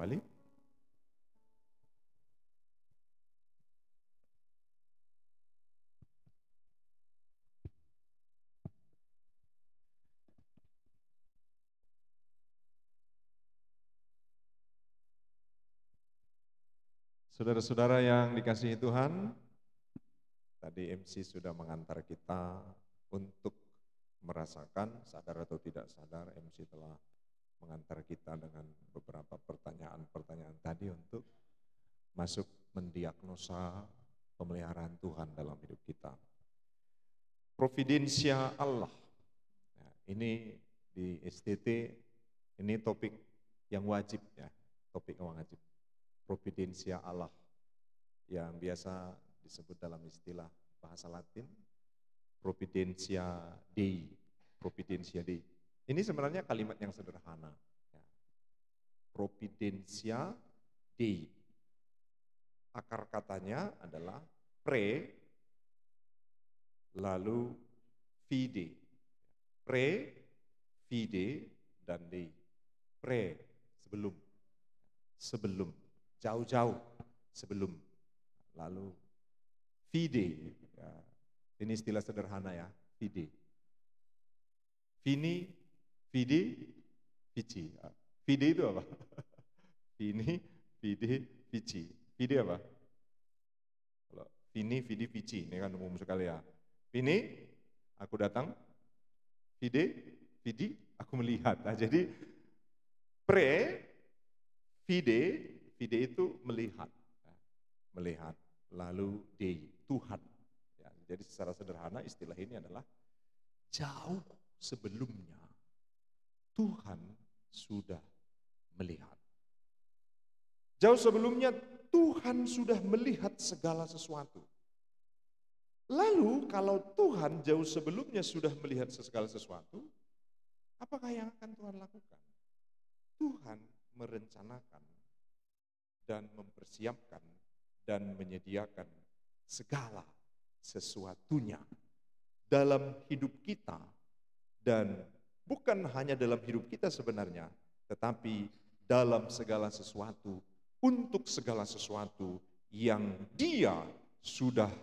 kembali. Saudara-saudara yang dikasihi Tuhan, tadi MC sudah mengantar kita untuk merasakan, sadar atau tidak sadar, MC telah mengantar kita dengan beberapa pertanyaan-pertanyaan tadi untuk masuk mendiagnosa pemeliharaan Tuhan dalam hidup kita. Providensia Allah. Nah, ini di STT, ini topik yang wajib ya, topik yang wajib. Providensia Allah yang biasa disebut dalam istilah bahasa Latin Providentia Dei. Providentia Dei. Ini sebenarnya kalimat yang sederhana. Ya. Providentia Dei. Akar katanya adalah pre lalu fide. Pre, fide, dan dei. Pre, sebelum, jauh-jauh sebelum. Lalu fide, ya. Ini istilah sederhana ya, fide. Vini, fide, vici. Fide itu apa? Vini, fide, vici. Fide apa? Kalau vini, fide, vici, ini kan umum sekali ya. Vini, aku datang. Fide, vidi, aku melihat. Nah, jadi pre, fide, fide itu melihat. Melihat. Lalu dei, Tuhan. Ya, jadi secara sederhana istilah ini adalah jauh sebelumnya Tuhan sudah melihat. Jauh sebelumnya Tuhan sudah melihat segala sesuatu. Lalu kalau Tuhan jauh sebelumnya sudah melihat segala sesuatu, apakah yang akan Tuhan lakukan? Tuhan merencanakan dan mempersiapkan dan menyediakan segala sesuatunya dalam hidup kita, dan bukan hanya dalam hidup kita sebenarnya, tetapi dalam segala sesuatu, untuk segala sesuatu yang Dia sudah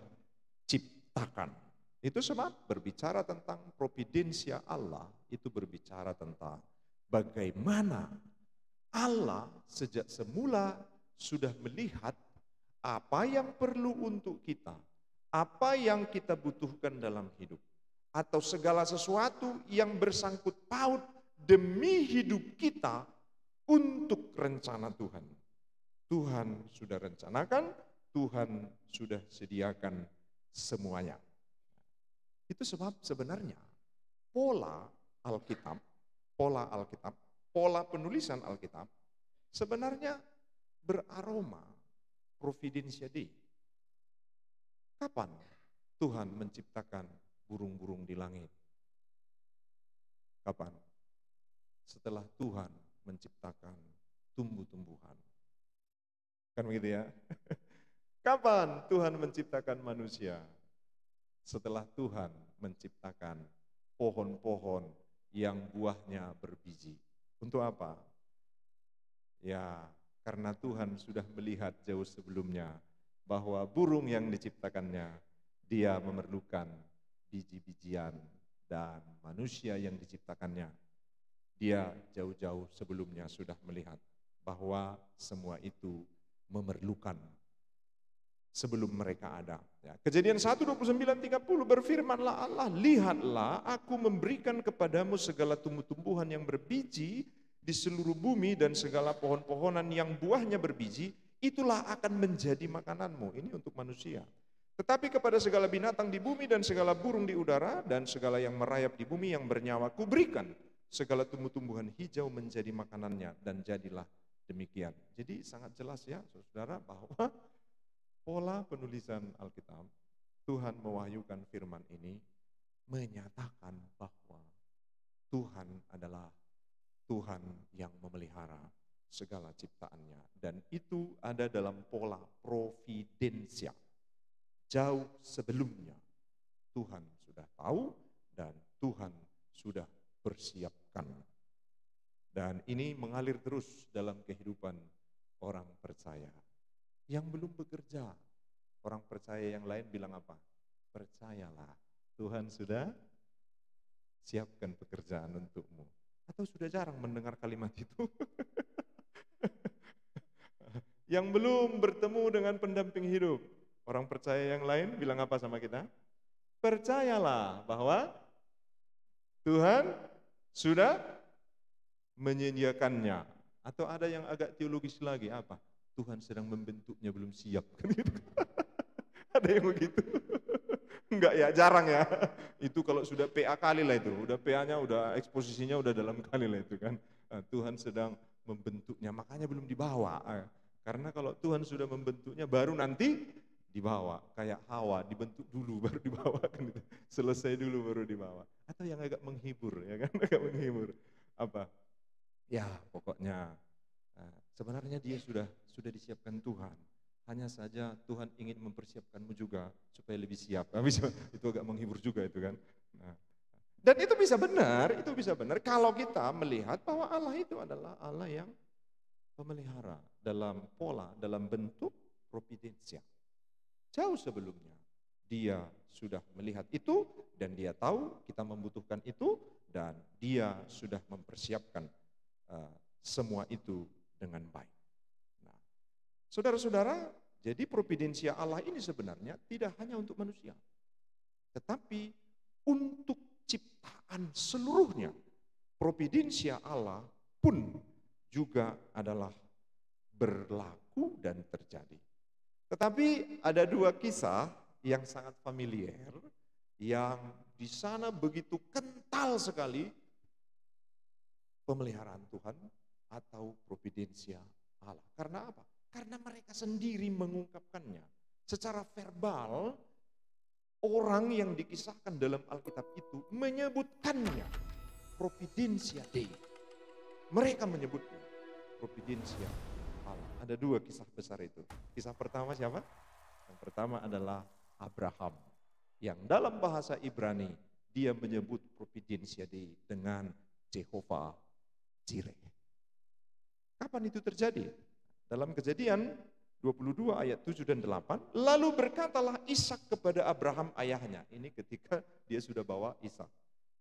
ciptakan. Itu sebab berbicara tentang providensia Allah, itu berbicara tentang bagaimana Allah sejak semula sudah melihat apa yang perlu untuk kita, apa yang kita butuhkan dalam hidup, atau segala sesuatu yang bersangkut paut demi hidup kita untuk rencana Tuhan. Tuhan sudah rencanakan, Tuhan sudah sediakan semuanya. Itu sebab sebenarnya pola Alkitab, pola penulisan Alkitab sebenarnya beraroma Providentia Dei. Kapan Tuhan menciptakan burung-burung di langit? Kapan? Setelah Tuhan menciptakan tumbuh-tumbuhan. Kan begitu ya? Kapan Tuhan menciptakan manusia? Setelah Tuhan menciptakan pohon-pohon yang buahnya berbiji. Untuk apa? Ya, karena Tuhan sudah melihat jauh sebelumnya bahwa burung yang diciptakannya, dia memerlukan biji-bijian, dan manusia yang diciptakannya, dia jauh-jauh sebelumnya sudah melihat bahwa semua itu memerlukan sebelum mereka ada. Ya. Kejadian 1:29-30 berfirmanlah Allah, lihatlah aku memberikan kepadamu segala tumbuh-tumbuhan yang berbiji di seluruh bumi dan segala pohon-pohonan yang buahnya berbiji, itulah akan menjadi makananmu. Ini untuk manusia. Tetapi kepada segala binatang di bumi dan segala burung di udara dan segala yang merayap di bumi yang bernyawa, kuberikan segala tumbuh-tumbuhan hijau menjadi makanannya, dan jadilah demikian. Jadi sangat jelas ya saudara bahwa pola penulisan Alkitab, Tuhan mewahyukan firman ini menyatakan bahwa Tuhan adalah Tuhan yang memelihara segala ciptaannya, dan itu ada dalam pola providensia. Jauh sebelumnya Tuhan sudah tahu dan Tuhan sudah persiapkan. Dan ini mengalir terus dalam kehidupan orang percaya. Yang belum bekerja, orang percaya yang lain bilang apa? Percayalah, Tuhan sudah siapkan pekerjaan untukmu. Atau sudah jarang mendengar kalimat itu? Yang belum bertemu dengan pendamping hidup, orang percaya yang lain bilang apa sama kita? Percayalah bahwa Tuhan sudah menyediakannya. Atau ada yang agak teologis lagi, apa? Tuhan sedang membentuknya, belum siap. Kan gitu. Ada yang begitu. Enggak ya, jarang ya. Itu kalau sudah PA kali lah itu. Udah PA-nya, udah eksposisinya udah dalam kali lah itu kan. Tuhan sedang membentuknya, makanya belum dibawa. Karena kalau Tuhan sudah membentuknya, baru nanti dibawa. Kayak Hawa, dibentuk dulu baru dibawa kan itu. Selesai dulu baru dibawa. Atau yang agak menghibur, ya kan? Agak menghibur. Apa? Ya, pokoknya sebenarnya dia sudah disiapkan Tuhan. Hanya saja Tuhan ingin mempersiapkanmu juga supaya lebih siap. Itu agak menghibur juga itu kan. Nah, dan itu bisa benar kalau kita melihat bahwa Allah itu adalah Allah yang pemelihara dalam pola, dalam bentuk providensia. Jauh sebelumnya dia sudah melihat itu dan dia tahu kita membutuhkan itu dan dia sudah mempersiapkan semua itu dengan baik. Nah, saudara-saudara, jadi providensia Allah ini sebenarnya tidak hanya untuk manusia, tetapi untuk ciptaan seluruhnya. Providensia Allah pun juga adalah berlaku dan terjadi. Tetapi ada dua kisah yang sangat familiar, yang di sana begitu kental sekali pemeliharaan Tuhan atau providensia Allah. Karena apa? Karena mereka sendiri mengungkapkannya. Secara verbal, orang yang dikisahkan dalam Alkitab itu menyebutkannya providensia Dei. Mereka menyebutnya providensia Allah. Ada dua kisah besar itu. Kisah pertama siapa? Yang pertama adalah Abraham. Yang dalam bahasa Ibrani, dia menyebut providensia Dei dengan Jehovah Jireh. Kapan itu terjadi? Dalam Kejadian 22 ayat 7 dan 8, lalu berkatalah Ishak kepada Abraham ayahnya. Ini ketika dia sudah bawa Ishak.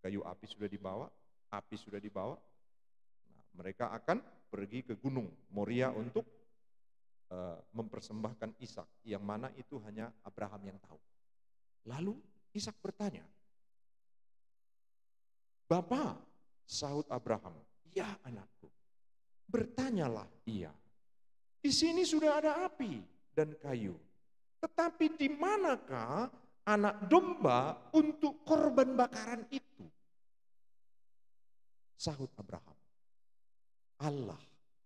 Kayu api sudah dibawa, api sudah dibawa. Nah, mereka akan pergi ke gunung Moria untuk mempersembahkan Ishak, yang mana itu hanya Abraham yang tahu. Lalu Ishak bertanya, "Bapak," sahut Abraham, "Ya anakku." Bertanyalah ia, "Di sini sudah ada api dan kayu, tetapi di manakah anak domba untuk korban bakaran itu?" Sahut Abraham, "Allah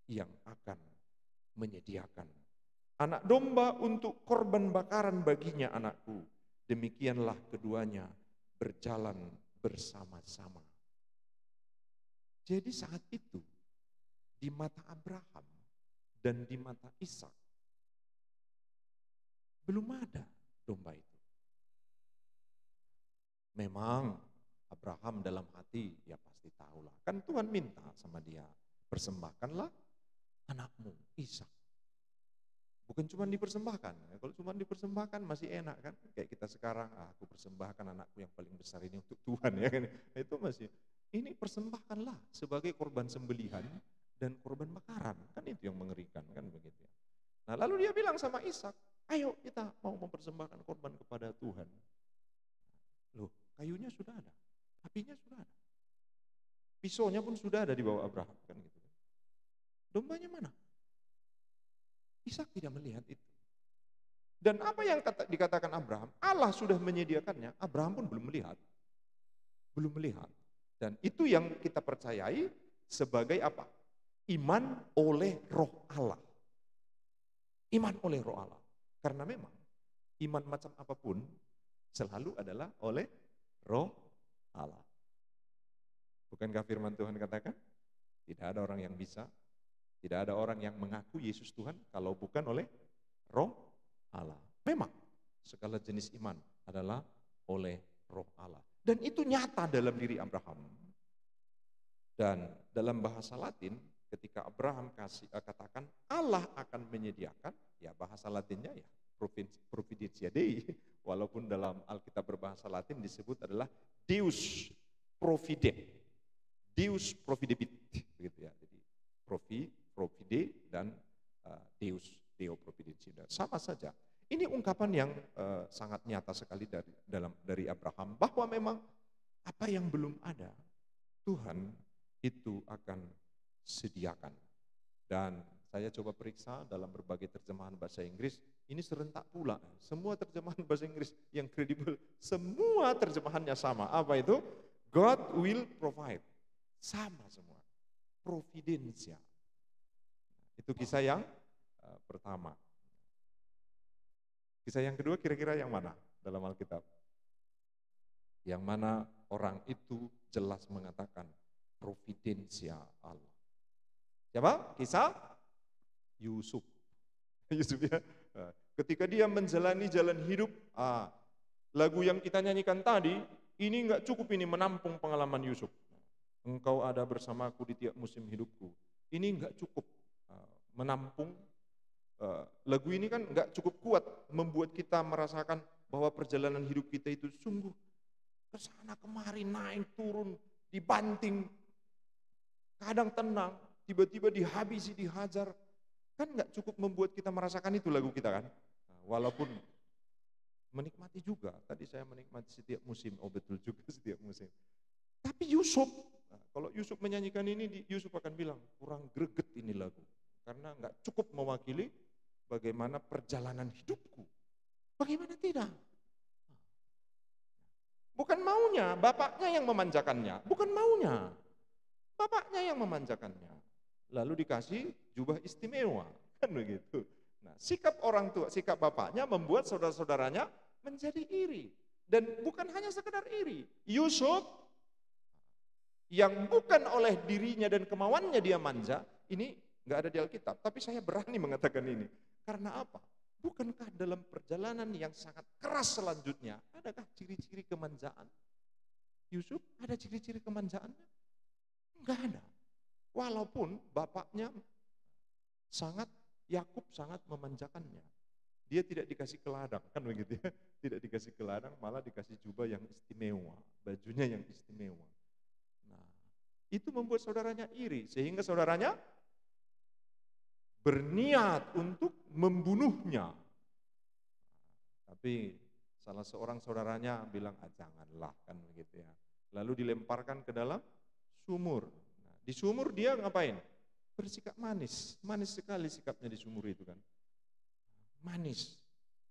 yang akan menyediakan anak domba untuk korban bakaran baginya anakku." Demikianlah keduanya berjalan bersama-sama. Jadi saat itu di mata Abraham dan di mata Ishak belum ada domba itu. Memang Abraham dalam hati ya pasti tahulah. Kan Tuhan minta sama dia, persembahkanlah anakmu Ishak. Bukan cuma dipersembahkan. Kalau cuma dipersembahkan masih enak kan. Kayak kita sekarang, aku persembahkan anakku yang paling besar ini untuk Tuhan ya kan. Itu masih, ini persembahkanlah sebagai korban sembelihan dan korban bakaran. Kan itu yang mengerikan kan begitu ya. Nah lalu dia bilang sama Ishak, ayo kita mau mempersembahkan korban kepada Tuhan. Loh, kayunya sudah ada, apinya sudah ada. Pisaunya pun sudah ada di bawah Abraham kan gitu. Dombanya mana? Ishak tidak melihat itu. Dan apa yang dikatakan Abraham, Allah sudah menyediakannya, Abraham pun belum melihat. Belum melihat. Dan itu yang kita percayai sebagai apa? Iman oleh roh Allah. Iman oleh roh Allah. Karena memang iman macam apapun selalu adalah oleh roh Allah. Bukankah firman Tuhan katakan? Tidak ada orang yang bisa, tidak ada orang yang mengaku Yesus Tuhan kalau bukan oleh roh Allah. Memang segala jenis iman adalah oleh roh Allah. Dan itu nyata dalam diri Abraham. Dan dalam bahasa Latin ketika Abraham katakan Allah akan menyediakan, ya bahasa Latinnya ya Providentia Dei, walaupun dalam Alkitab berbahasa Latin disebut adalah Deus Provident, Deus Providebit, begitu ya. Jadi Provide dan Deus, Deo Providentia, sama saja. Ini ungkapan yang sangat nyata sekali dari Abraham, bahwa memang apa yang belum ada, Tuhan itu akan sediakan. Dan saya coba periksa dalam berbagai terjemahan bahasa Inggris, ini serentak pula. Semua terjemahan bahasa Inggris yang kredibel, semua terjemahannya sama. Apa itu? God will provide. Sama semua. Providensia. Itu kisah yang pertama. Kisah yang kedua kira-kira yang mana dalam Alkitab? Yang mana orang itu jelas mengatakan providensia Allah. Siapa? Kisah Yusuf. Yusuf ya. Ketika dia menjalani jalan hidup, lagu yang kita nyanyikan tadi, ini enggak cukup ini menampung pengalaman Yusuf. Engkau ada bersamaku di tiap musim hidupku. Ini enggak cukup menampung. Lagu ini kan enggak cukup kuat membuat kita merasakan bahwa perjalanan hidup kita itu sungguh kesana kemari, naik turun, dibanting, kadang tenang, tiba-tiba dihabisi, dihajar. Kan enggak cukup membuat kita merasakan itu lagu kita kan. Walaupun menikmati juga, tadi saya menikmati setiap musim, betul juga setiap musim. Tapi Yusuf, kalau Yusuf menyanyikan ini, Yusuf akan bilang, kurang greget ini lagu. Karena enggak cukup mewakili bagaimana perjalanan hidupku. Bagaimana tidak? Bukan maunya, bapaknya yang memanjakannya. Bukan maunya, bapaknya yang memanjakannya. Lalu dikasih jubah istimewa, kan begitu. Nah, sikap orang tua, sikap bapaknya membuat saudara-saudaranya menjadi iri. Dan bukan hanya sekedar iri. Yusuf yang bukan oleh dirinya dan kemauannya dia manja, ini nggak ada di Alkitab, tapi saya berani mengatakan ini. Karena apa? Bukankah dalam perjalanan yang sangat keras selanjutnya, adakah ciri-ciri kemanjaan? Yusuf ada ciri-ciri kemanjaannya? Enggak ada. Walaupun bapaknya Yakub sangat memanjakannya. Dia tidak dikasih ke ladang, kan begitu ya. Tidak dikasih ke ladang, malah dikasih jubah yang istimewa, bajunya yang istimewa. Nah, itu membuat saudaranya iri, sehingga saudaranya berniat untuk membunuhnya. Tapi salah seorang saudaranya bilang, janganlah, kan begitu ya. Lalu dilemparkan ke dalam sumur. Nah, di sumur dia ngapain? Bersikap manis. Manis sekali sikapnya di sumur itu kan. Manis.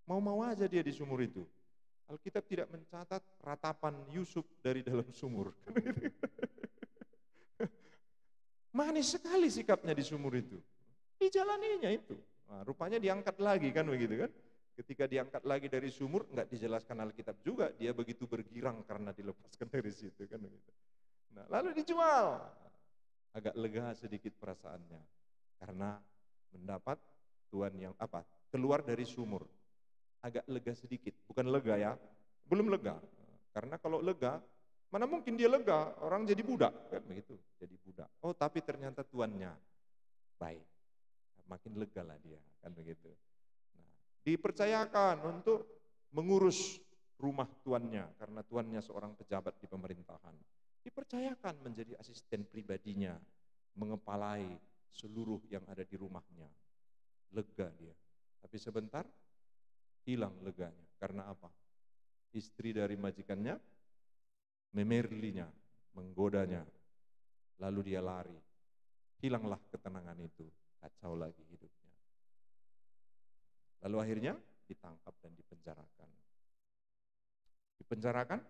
Mau-mau aja dia di sumur itu. Alkitab tidak mencatat ratapan Yusuf dari dalam sumur. Manis sekali sikapnya di sumur itu. Dijalaninya itu. Nah, rupanya diangkat lagi kan begitu kan. Ketika diangkat lagi dari sumur, enggak dijelaskan Alkitab juga, dia begitu bergirang karena dilepaskan dari situ kan begitu. Nah, lalu dijual. Agak lega sedikit perasaannya. Karena mendapat tuan yang keluar dari sumur. Agak lega sedikit, bukan lega ya. Belum lega. Karena kalau lega, mana mungkin dia lega, orang jadi budak kan begitu, jadi budak. Oh, tapi ternyata tuannya baik. Makin lega lah dia, kan begitu. Nah, dipercayakan untuk mengurus rumah tuannya, karena tuannya seorang pejabat di pemerintahan. Dipercayakan menjadi asisten pribadinya, mengepalai seluruh yang ada di rumahnya. Lega dia. Tapi sebentar, hilang leganya. Karena apa? Istri dari majikannya memerlinya, menggodanya. Lalu dia lari. Hilanglah ketenangan itu. Kacau lagi hidupnya. Lalu akhirnya ditangkap dan dipenjarakan. Dipenjarakan,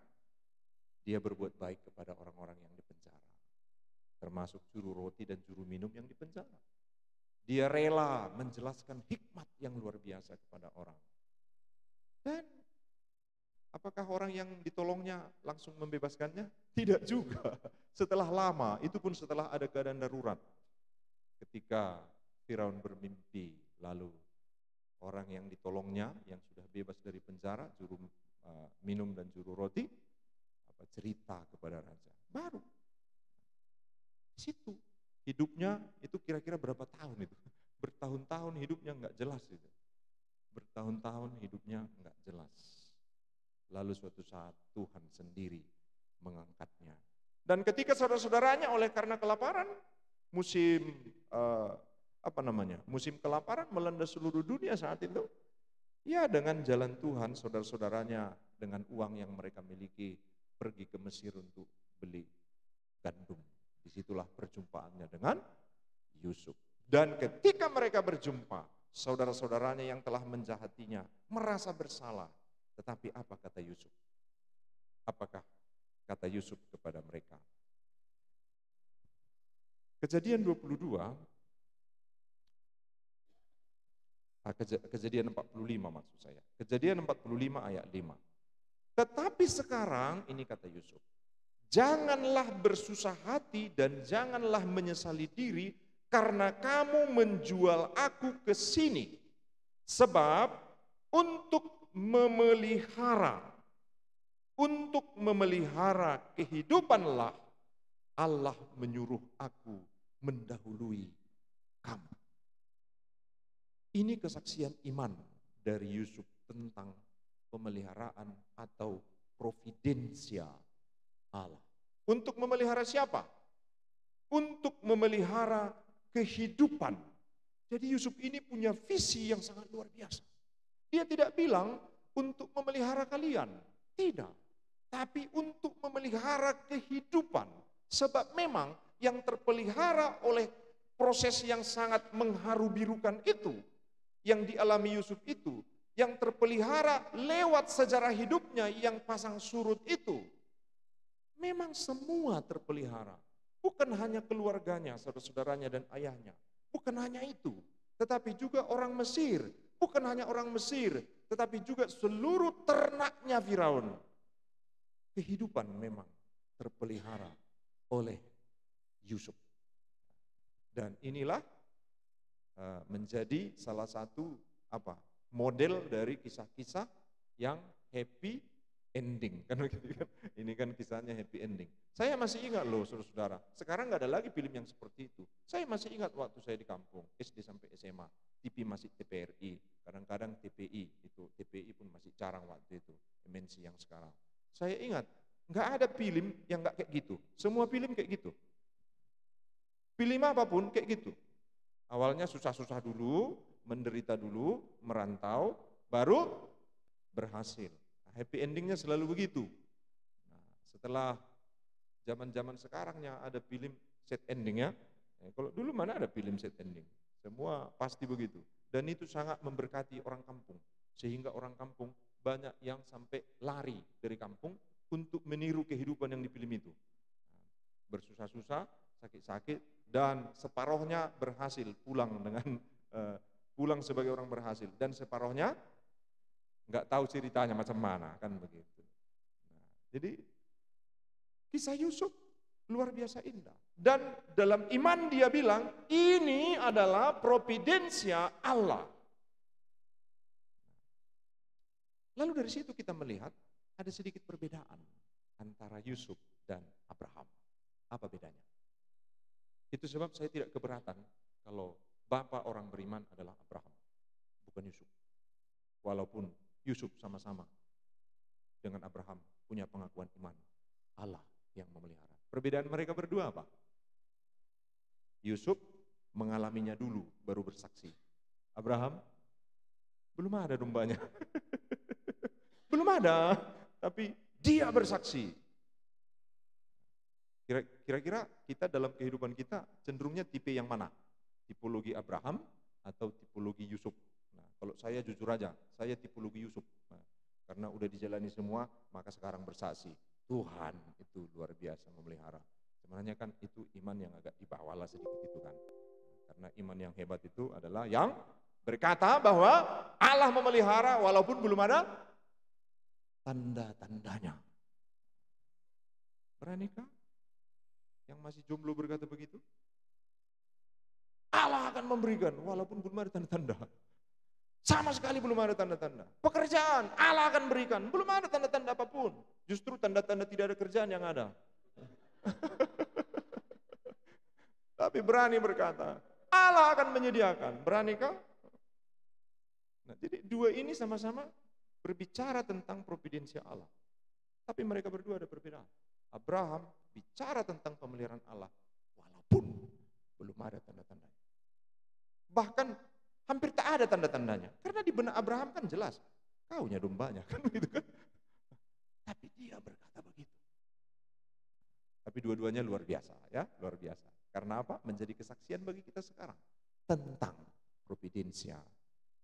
dia berbuat baik kepada orang-orang yang dipenjara. Termasuk juru roti dan juru minum yang dipenjara. Dia rela menjelaskan hikmat yang luar biasa kepada orang. Dan apakah orang yang ditolongnya langsung membebaskannya? Tidak juga. Setelah lama, itu pun setelah ada keadaan darurat. Ketika Firaun bermimpi, lalu orang yang ditolongnya, yang sudah bebas dari penjara, juru minum dan juru roti, cerita kepada raja. Baru di situ hidupnya itu kira-kira berapa tahun itu? Bertahun-tahun hidupnya nggak jelas itu. Bertahun-tahun hidupnya nggak jelas. Lalu suatu saat Tuhan sendiri mengangkatnya. Dan ketika saudara-saudaranya oleh karena kelaparan, musim musim kelaparan melanda seluruh dunia saat itu. Ya, dengan jalan Tuhan, saudara-saudaranya dengan uang yang mereka miliki pergi ke Mesir untuk beli gandum. Disitulah perjumpaannya dengan Yusuf. Dan ketika mereka berjumpa, saudara-saudaranya yang telah menjahatinya merasa bersalah. Tetapi apa kata Yusuf? Apakah kata Yusuf kepada mereka? Kejadian 22, Kejadian 45 maksud saya. Kejadian 45 ayat 5. Tetapi sekarang, ini kata Yusuf, janganlah bersusah hati dan janganlah menyesali diri karena kamu menjual aku ke sini. Sebab untuk memelihara kehidupanlah Allah menyuruh aku mendahului kamu. Ini kesaksian iman dari Yusuf tentang pemeliharaan atau providensia Allah. Untuk memelihara siapa? Untuk memelihara kehidupan. Jadi Yusuf ini punya visi yang sangat luar biasa. Dia tidak bilang untuk memelihara kalian, tidak. Tapi untuk memelihara kehidupan. Sebab memang yang terpelihara oleh proses yang sangat mengharu-birukan itu, yang dialami Yusuf itu, yang terpelihara lewat sejarah hidupnya yang pasang surut itu, memang semua terpelihara. Bukan hanya keluarganya, saudara-saudaranya dan ayahnya. Bukan hanya itu, tetapi juga orang Mesir. Bukan hanya orang Mesir, tetapi juga seluruh ternaknya Firaun. Kehidupan memang terpelihara oleh Yusuf. Dan inilah menjadi salah satu model dari kisah-kisah yang happy ending. Ini kan kisahnya happy ending. Saya masih ingat loh saudara-saudara, sekarang nggak ada lagi film yang seperti itu. Saya masih ingat waktu saya di kampung, SD sampai SMA, TV masih TPRI, kadang-kadang TPI, itu TPI pun masih jarang waktu itu, MNC yang sekarang. Saya ingat, nggak ada film yang nggak kayak gitu, semua film kayak gitu. Film apapun kayak gitu. Awalnya susah-susah dulu, menderita dulu, merantau, baru berhasil. Happy endingnya selalu begitu. Nah, setelah zaman-zaman sekarangnya ada film set endingnya. Kalau dulu mana ada film set ending? Semua pasti begitu. Dan itu sangat memberkati orang kampung. Sehingga orang kampung banyak yang sampai lari dari kampung untuk meniru kehidupan yang di film itu. Nah, bersusah-susah, sakit-sakit, dan separohnya berhasil pulang pulang sebagai orang berhasil, dan separohnya nggak tahu ceritanya macam mana, kan begitu. Nah, jadi kisah Yusuf luar biasa indah, dan dalam iman dia bilang ini adalah providensia Allah. Lalu dari situ kita melihat ada sedikit perbedaan antara Yusuf dan Abraham. Apa bedanya? Itu sebab saya tidak keberatan kalau bapak orang beriman adalah Abraham, bukan Yusuf. Walaupun Yusuf sama-sama dengan Abraham punya pengakuan iman, Allah yang memelihara. Perbedaan mereka berdua apa? Yusuf mengalaminya dulu baru bersaksi. Abraham belum ada dombanya. Belum ada, tapi dia bersaksi. Kira-kira kita dalam kehidupan kita cenderungnya tipe yang mana? Tipologi Abraham atau tipologi Yusuf? Nah, kalau saya jujur aja, saya tipologi Yusuf. Nah, karena udah dijalani semua, maka sekarang bersaksi. Tuhan itu luar biasa memelihara. Sebenarnya kan itu iman yang agak di bawah lah sedikit itu kan. Karena iman yang hebat itu adalah yang berkata bahwa Allah memelihara walaupun belum ada tanda-tandanya. Beranikah yang masih jomblo berkata begitu? Allah akan memberikan walaupun belum ada tanda-tanda. Sama sekali belum ada tanda-tanda. Pekerjaan Allah akan berikan, belum ada tanda-tanda apapun. Justru tanda-tanda tidak ada kerjaan yang ada. Tapi berani berkata, Allah akan menyediakan. Beranikah? Nah, jadi dua ini sama-sama berbicara tentang providensia Allah. Tapi mereka berdua ada perbedaan. Abraham bicara tentang pemeliharaan Allah, walaupun belum ada tanda-tandanya. Bahkan hampir tak ada tanda-tandanya. Karena di benak Abraham kan jelas, kaunya dombanya, kan gitu kan. Tapi dia berkata begitu. Tapi dua-duanya luar biasa, ya, luar biasa. Karena apa? Menjadi kesaksian bagi kita sekarang tentang providensia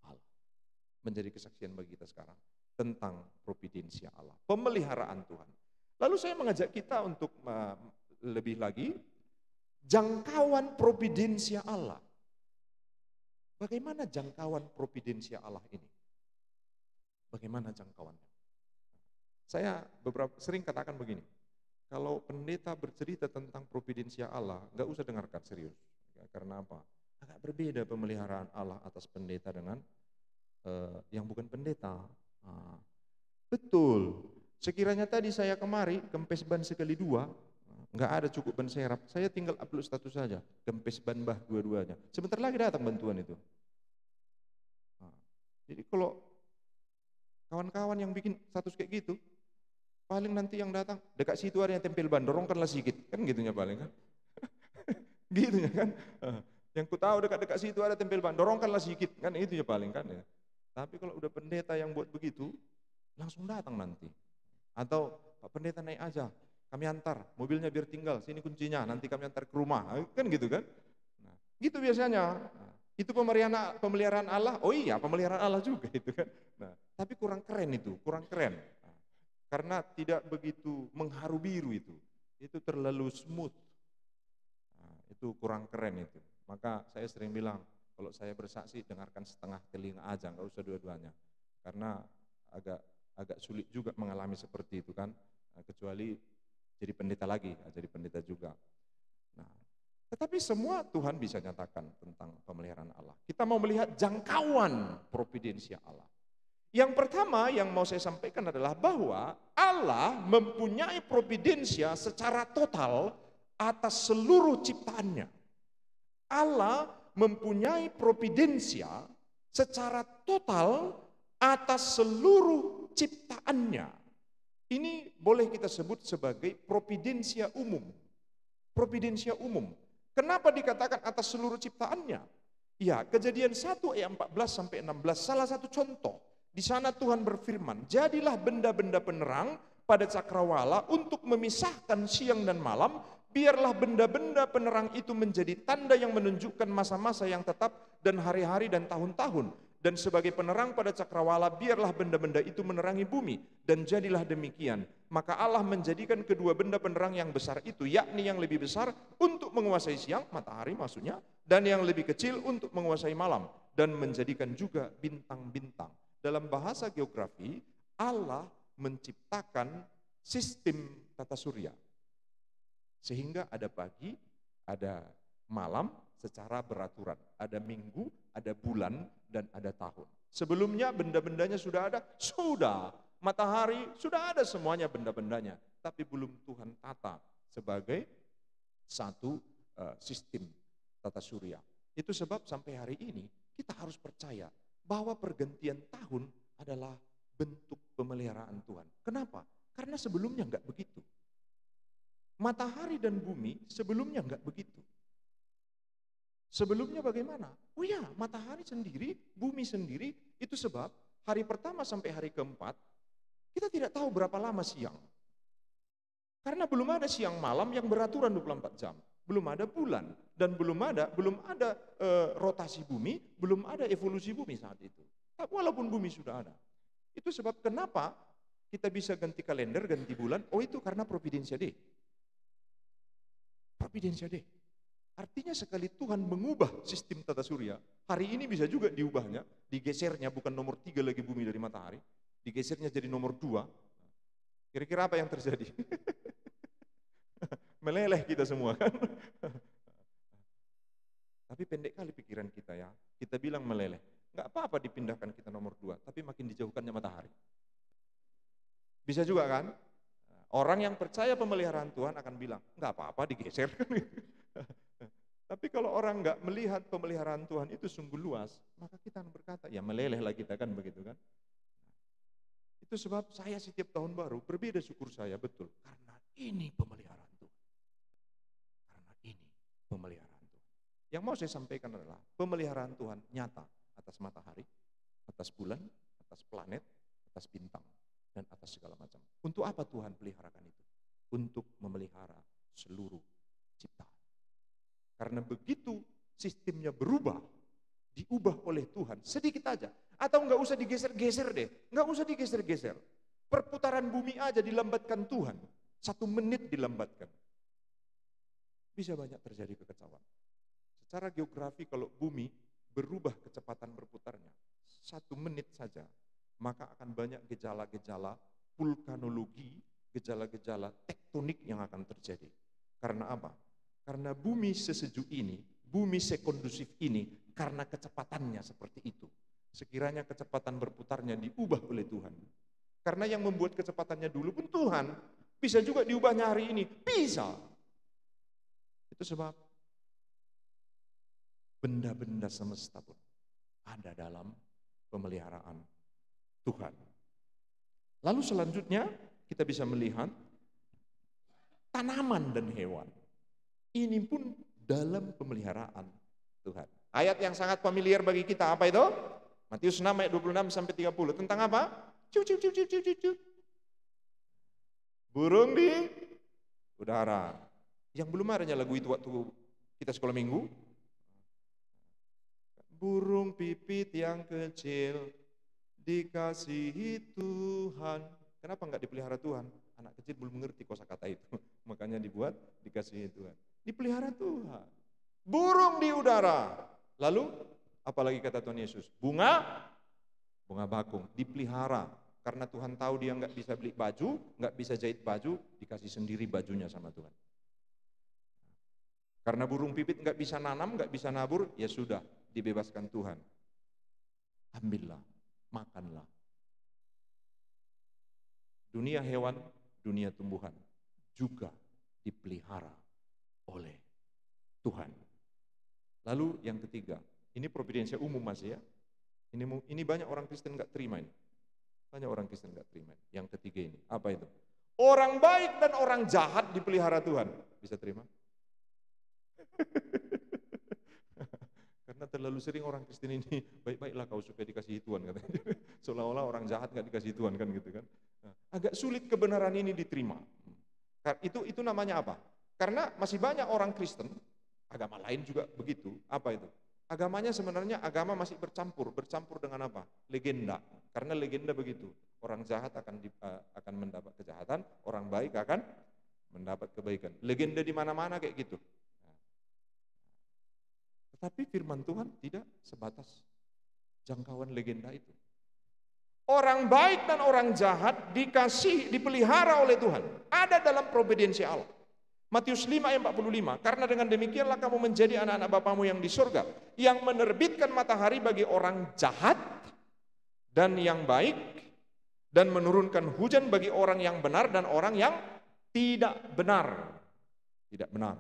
Allah. Menjadi kesaksian bagi kita sekarang tentang providensia Allah, pemeliharaan Tuhan. Lalu saya mengajak kita untuk lebih lagi jangkauan providensia Allah. Bagaimana jangkauan providensia Allah ini? Bagaimana jangkauannya? Saya sering katakan begini, kalau pendeta bercerita tentang providensia Allah, nggak usah dengarkan serius. Karena apa? Agak berbeda pemeliharaan Allah atas pendeta dengan yang bukan pendeta. Betul. Sekiranya tadi saya kemari, kempes ban sekali dua, nggak ada cukup ban serap, saya tinggal upload status saja, kempes ban bah dua-duanya. Sebentar lagi datang bantuan itu. Jadi kalau kawan-kawan yang bikin status kayak gitu, paling nanti yang datang, dekat situ ada yang tempel ban, dorongkanlah sedikit, kan gitunya paling kan. Gitunya kan. Yang ku tahu dekat-dekat situ ada tempel ban, dorongkanlah sedikit, kan itu ya paling kan ya. Tapi kalau udah pendeta yang buat begitu, langsung datang nanti. Atau Pak Pendeta naik aja, kami antar, mobilnya biar tinggal, sini kuncinya, nanti kami antar ke rumah, kan gitu kan. Nah, gitu biasanya. Nah, itu pemeliharaan Allah, oh iya pemeliharaan Allah juga itu kan. Nah, tapi kurang keren itu, kurang keren. Nah, karena tidak begitu mengharu biru itu terlalu smooth. Nah, itu kurang keren itu. Maka saya sering bilang, kalau saya bersaksi dengarkan setengah telinga aja, nggak usah dua-duanya. Karena agak sulit juga mengalami seperti itu kan, kecuali jadi pendeta lagi, jadi pendeta juga. Nah, tetapi semua Tuhan bisa nyatakan tentang pemeliharaan Allah. Kita mau melihat jangkauan providensia Allah. Yang pertama yang mau saya sampaikan adalah bahwa Allah mempunyai providensia secara total atas seluruh ciptaannya. Allah mempunyai providensia secara total atas seluruh ciptaannya. Ini boleh kita sebut sebagai providensia umum. Providensia umum. Kenapa dikatakan atas seluruh ciptaannya? Ya, Kejadian 1 ayat 14 sampai 16 salah satu contoh. Di sana Tuhan berfirman, jadilah benda-benda penerang pada cakrawala untuk memisahkan siang dan malam, biarlah benda-benda penerang itu menjadi tanda yang menunjukkan masa-masa yang tetap dan hari-hari dan tahun-tahun. Dan sebagai penerang pada cakrawala, biarlah benda-benda itu menerangi bumi. Dan jadilah demikian. Maka Allah menjadikan kedua benda penerang yang besar itu, yakni yang lebih besar untuk menguasai siang, matahari maksudnya, dan yang lebih kecil untuk menguasai malam. Dan menjadikan juga bintang-bintang. Dalam bahasa geografi, Allah menciptakan sistem tata surya. Sehingga ada pagi, ada malam secara beraturan. Ada minggu, ada bulan, dan ada tahun. Sebelumnya benda-bendanya sudah ada? Sudah. Matahari sudah ada semuanya benda-bendanya. Tapi belum Tuhan tata sebagai satu sistem tata surya. Itu sebab sampai hari ini kita harus percaya bahwa pergantian tahun adalah bentuk pemeliharaan Tuhan. Kenapa? Karena sebelumnya enggak begitu. Matahari dan bumi sebelumnya enggak begitu. Sebelumnya bagaimana? Oh ya, matahari sendiri, bumi sendiri, itu sebab hari pertama sampai hari keempat, kita tidak tahu berapa lama siang. Karena belum ada siang malam yang beraturan 24 jam. Belum ada bulan, dan belum ada rotasi bumi, belum ada evolusi bumi saat itu. Tapi walaupun bumi sudah ada. Itu sebab kenapa kita bisa ganti kalender, ganti bulan, oh itu karena Providensia Dei. Providensia Dei. Artinya sekali Tuhan mengubah sistem tata surya, hari ini bisa juga diubahnya, digesernya bukan nomor 3 lagi bumi dari matahari, digesernya jadi nomor 2. Kira-kira apa yang terjadi? Meleleh kita semua kan. Tapi pendek kali pikiran kita ya, kita bilang meleleh. Enggak apa-apa dipindahkan kita nomor 2, tapi makin dijauhkannya matahari. Bisa juga kan? Orang yang percaya pemeliharaan Tuhan akan bilang, enggak apa-apa digeser. Tapi kalau orang nggak melihat pemeliharaan Tuhan itu sungguh luas, maka kita akan berkata, ya melelehlah kita kan begitu kan. Itu sebab saya setiap tahun baru berbeda syukur saya, betul. Karena ini pemeliharaan Tuhan. Karena ini pemeliharaan Tuhan. Yang mau saya sampaikan adalah pemeliharaan Tuhan nyata atas matahari, atas bulan, atas planet, atas bintang, dan atas segala macam. Untuk apa Tuhan peliharakan itu? Untuk memelihara seluruh ciptaan. Karena begitu sistemnya berubah, diubah oleh Tuhan, sedikit aja. Atau nggak usah digeser-geser deh, nggak usah digeser-geser. Perputaran bumi aja dilambatkan Tuhan, 1 menit dilambatkan. Bisa banyak terjadi kekacauan. Secara geografi kalau bumi berubah kecepatan berputarnya, 1 menit saja, maka akan banyak gejala-gejala vulkanologi, gejala-gejala tektonik yang akan terjadi. Karena apa? Karena bumi sesejuk ini, bumi sekondusif ini, karena kecepatannya seperti itu. Sekiranya kecepatan berputarnya diubah oleh Tuhan. Karena yang membuat kecepatannya dulu pun Tuhan. Bisa juga diubahnya hari ini. Bisa. Itu sebab benda-benda semesta pun ada dalam pemeliharaan Tuhan. Lalu selanjutnya kita bisa melihat tanaman dan hewan. Ini pun dalam pemeliharaan Tuhan. Ayat yang sangat familiar bagi kita apa itu? Matius 6 ayat 26 sampai 30. Tentang apa? Cu. Burung di udara. Yang belum adanya lagu itu waktu kita sekolah minggu. Burung pipit yang kecil dikasihi Tuhan. Kenapa enggak dipelihara Tuhan? Anak kecil belum mengerti kosakata itu. Makanya dibuat dikasihi Tuhan. Dipelihara Tuhan. Burung di udara. Lalu apalagi kata Tuhan Yesus? Bunga bakung dipelihara. Karena Tuhan tahu dia nggak bisa beli baju, nggak bisa jahit baju, dikasih sendiri bajunya sama Tuhan. Karena burung pipit nggak bisa nanam, nggak bisa nabur, ya sudah dibebaskan Tuhan. Ambillah, makanlah. Dunia hewan, dunia tumbuhan juga dipelihara oleh Tuhan. Lalu yang ketiga, ini providensia umum masih ya. Ini banyak orang Kristen nggak terima ini. Banyak orang Kristen nggak terima. Yang ketiga ini, apa itu? Orang baik dan orang jahat dipelihara Tuhan. Bisa terima? Karena terlalu sering orang Kristen ini, baik-baiklah kau supaya dikasihi Tuhan katanya. Seolah-olah orang jahat nggak dikasihi Tuhan kan gitu kan. Nah, agak sulit kebenaran ini diterima. Itu namanya apa? Karena masih banyak orang Kristen, agama lain juga begitu. Apa itu? Agamanya sebenarnya agama masih bercampur dengan apa? Legenda. Karena legenda begitu. Orang jahat akan mendapat kejahatan, orang baik akan mendapat kebaikan. Legenda di mana-mana kayak gitu. Tetapi firman Tuhan tidak sebatas jangkauan legenda itu. Orang baik dan orang jahat dipelihara oleh Tuhan. Ada dalam providensi Allah. Matius 5 ayat 45, karena dengan demikianlah kamu menjadi anak-anak Bapamu yang di surga, yang menerbitkan matahari bagi orang jahat dan yang baik, dan menurunkan hujan bagi orang yang benar dan orang yang tidak benar. Tidak benar.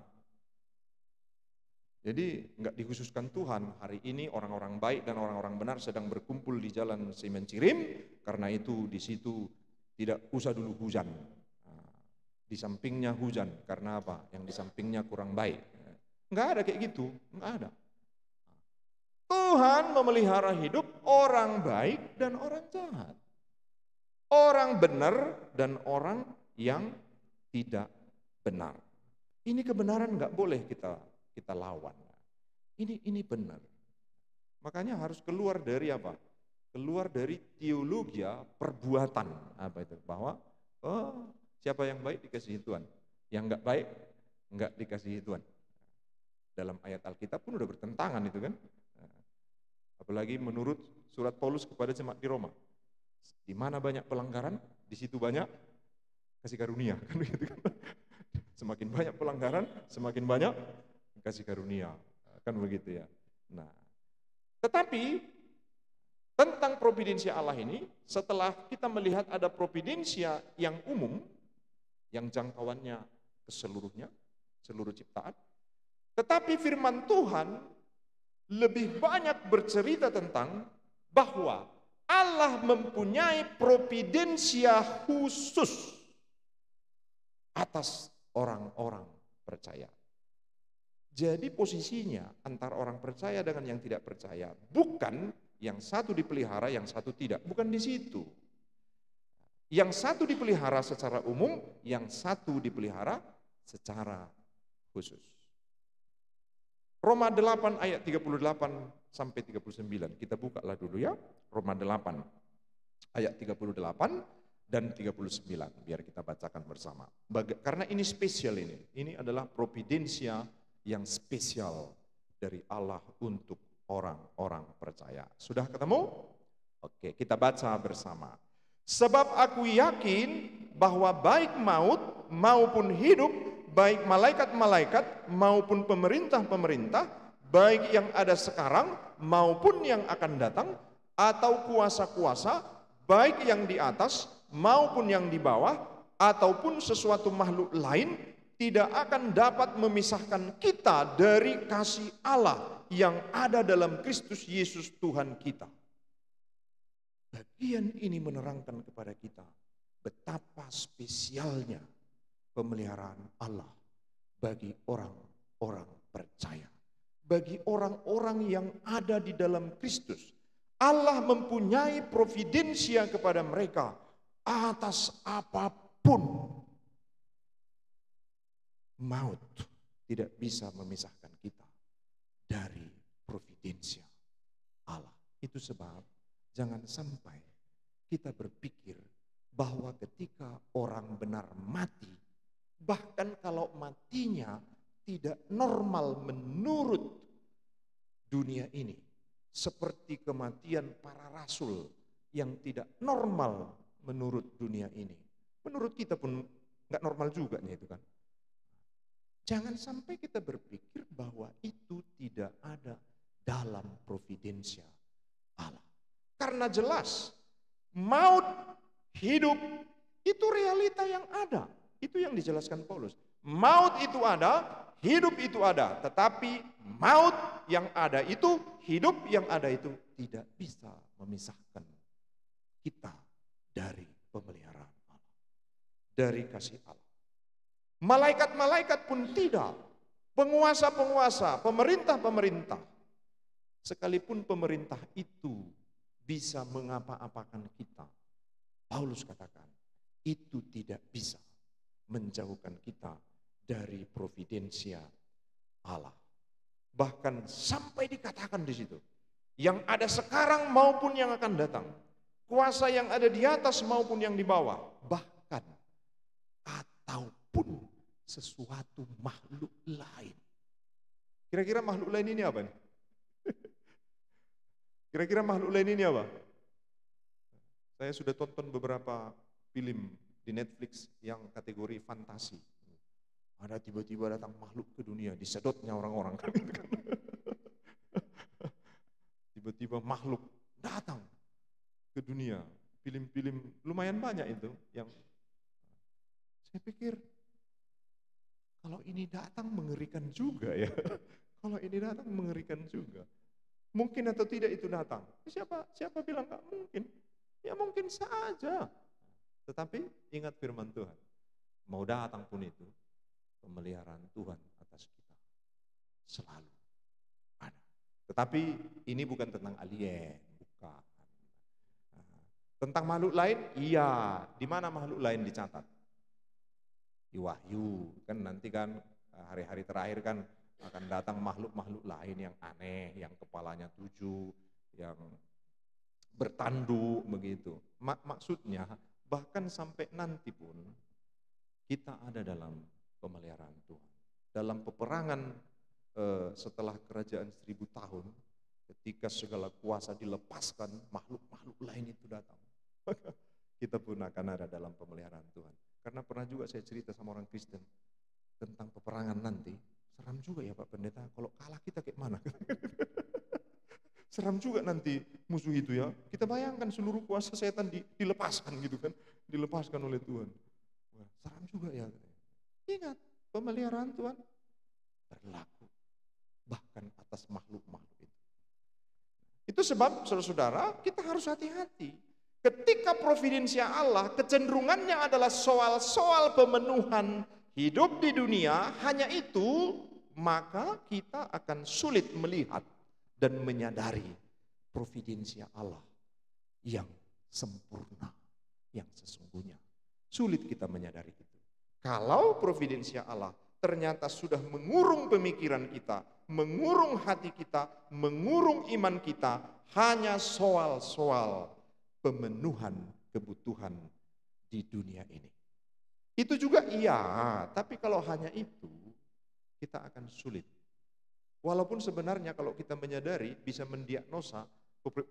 Jadi enggak dikhususkan Tuhan, hari ini orang-orang baik dan orang-orang benar sedang berkumpul di jalan Semencirim, karena itu di situ tidak usah dulu hujan. Di sampingnya hujan, karena apa? Yang di sampingnya kurang baik. Enggak ada kayak gitu, enggak ada. Tuhan memelihara hidup orang baik dan orang jahat. Orang benar dan orang yang tidak benar. Ini kebenaran enggak boleh kita lawan. Ini benar. Makanya harus keluar dari apa? Keluar dari teologi perbuatan. Apa itu? Bahwa siapa yang baik dikasihi Tuhan, yang enggak baik enggak dikasihi Tuhan. Dalam ayat Alkitab pun udah bertentangan itu kan. Apalagi menurut surat Paulus kepada jemaat di Roma. Di mana banyak pelanggaran, di situ banyak kasih karunia kan gitu kan. Semakin banyak pelanggaran, semakin banyak kasih karunia. Kan begitu ya. Nah, tetapi tentang providensia Allah ini, setelah kita melihat ada providensia yang umum, yang jangkauannya ke seluruhnya, seluruh ciptaan. Tetapi firman Tuhan lebih banyak bercerita tentang bahwa Allah mempunyai providensia khusus atas orang-orang percaya. Jadi posisinya antara orang percaya dengan yang tidak percaya bukan yang satu dipelihara, yang satu tidak. Bukan di situ. Yang satu dipelihara secara umum, yang satu dipelihara secara khusus. Roma 8 ayat 38 sampai 39. Kita bukalah dulu ya. Roma 8 ayat 38 dan 39. Biar kita bacakan bersama. Karena ini spesial ini. Ini adalah providensia yang spesial dari Allah untuk orang-orang percaya. Sudah ketemu? Oke, kita baca bersama. Sebab aku yakin bahwa baik maut maupun hidup, baik malaikat-malaikat maupun pemerintah-pemerintah, baik yang ada sekarang maupun yang akan datang, atau kuasa-kuasa, baik yang di atas maupun yang di bawah, ataupun sesuatu makhluk lain, tidak akan dapat memisahkan kita dari kasih Allah yang ada dalam Kristus Yesus Tuhan kita. Bagian ini menerangkan kepada kita betapa spesialnya pemeliharaan Allah bagi orang-orang percaya. Bagi orang-orang yang ada di dalam Kristus. Allah mempunyai providensia kepada mereka atas apapun. Maut tidak bisa memisahkan kita dari providensia Allah. Itu sebab jangan sampai kita berpikir bahwa ketika orang benar mati, bahkan kalau matinya tidak normal menurut dunia ini, seperti kematian para rasul yang tidak normal menurut dunia ini. Menurut kita pun nggak normal juga nih itu kan. Jangan sampai kita berpikir bahwa itu tidak ada dalam providensia Allah. Karena jelas, maut, hidup, itu realita yang ada. Itu yang dijelaskan Paulus. Maut itu ada, hidup itu ada. Tetapi maut yang ada itu, hidup yang ada itu tidak bisa memisahkan kita dari pemeliharaan Allah. Dari kasih Allah. Malaikat-malaikat pun tidak. Penguasa-penguasa, pemerintah-pemerintah. Sekalipun pemerintah itu bisa mengapa-apakan kita. Paulus katakan, itu tidak bisa menjauhkan kita dari providensia Allah. Bahkan sampai dikatakan di situ, yang ada sekarang maupun yang akan datang, kuasa yang ada di atas maupun yang di bawah, bahkan ataupun sesuatu makhluk lain. Kira-kira makhluk lain ini apa nih? Kira-kira makhluk lain ini apa? Saya sudah tonton beberapa film di Netflix yang kategori fantasi. Ada tiba-tiba datang makhluk ke dunia, disedotnya orang-orang. Tiba-tiba makhluk datang ke dunia. Film-film lumayan banyak itu yang saya pikir kalau ini datang mengerikan juga ya. Kalau ini datang mengerikan juga. Mungkin atau tidak itu datang. Siapa bilang nggak mungkin? Ya mungkin saja. Tetapi ingat firman Tuhan. Mau datang pun itu, pemeliharaan Tuhan atas kita selalu ada. Tetapi ini bukan tentang alien, bukan. Tentang makhluk lain, iya. Di mana makhluk lain dicatat? Di Wahyu, kan nanti kan hari-hari terakhir kan akan datang makhluk-makhluk lain yang aneh, yang kepalanya 7, yang bertanduk begitu. Maksudnya bahkan sampai nanti pun kita ada dalam pemeliharaan Tuhan. Dalam peperangan setelah kerajaan 1000 tahun, ketika segala kuasa dilepaskan, makhluk-makhluk lain itu datang. Kita pun akan ada dalam pemeliharaan Tuhan. Karena pernah juga saya cerita sama orang Kristen tentang peperangan nanti. Seram juga ya Pak Pendeta, kalau kalah kita kayak mana? Seram juga nanti musuh itu ya. Kita bayangkan seluruh kuasa setan dilepaskan gitu kan. Dilepaskan oleh Tuhan. Wah, seram juga ya. Ingat, pemeliharaan Tuhan berlaku bahkan atas makhluk-makhluk itu. Itu sebab saudara-saudara kita harus hati-hati. Ketika providensia Allah kecenderungannya adalah soal-soal pemenuhan hidup di dunia, hanya itu, maka kita akan sulit melihat dan menyadari providensia Allah yang sempurna, yang sesungguhnya. Sulit kita menyadari itu. Kalau providensia Allah ternyata sudah mengurung pemikiran kita, mengurung hati kita, mengurung iman kita, hanya soal-soal pemenuhan kebutuhan di dunia ini. Itu juga iya, tapi kalau hanya itu, kita akan sulit. Walaupun sebenarnya kalau kita menyadari, bisa mendiagnosa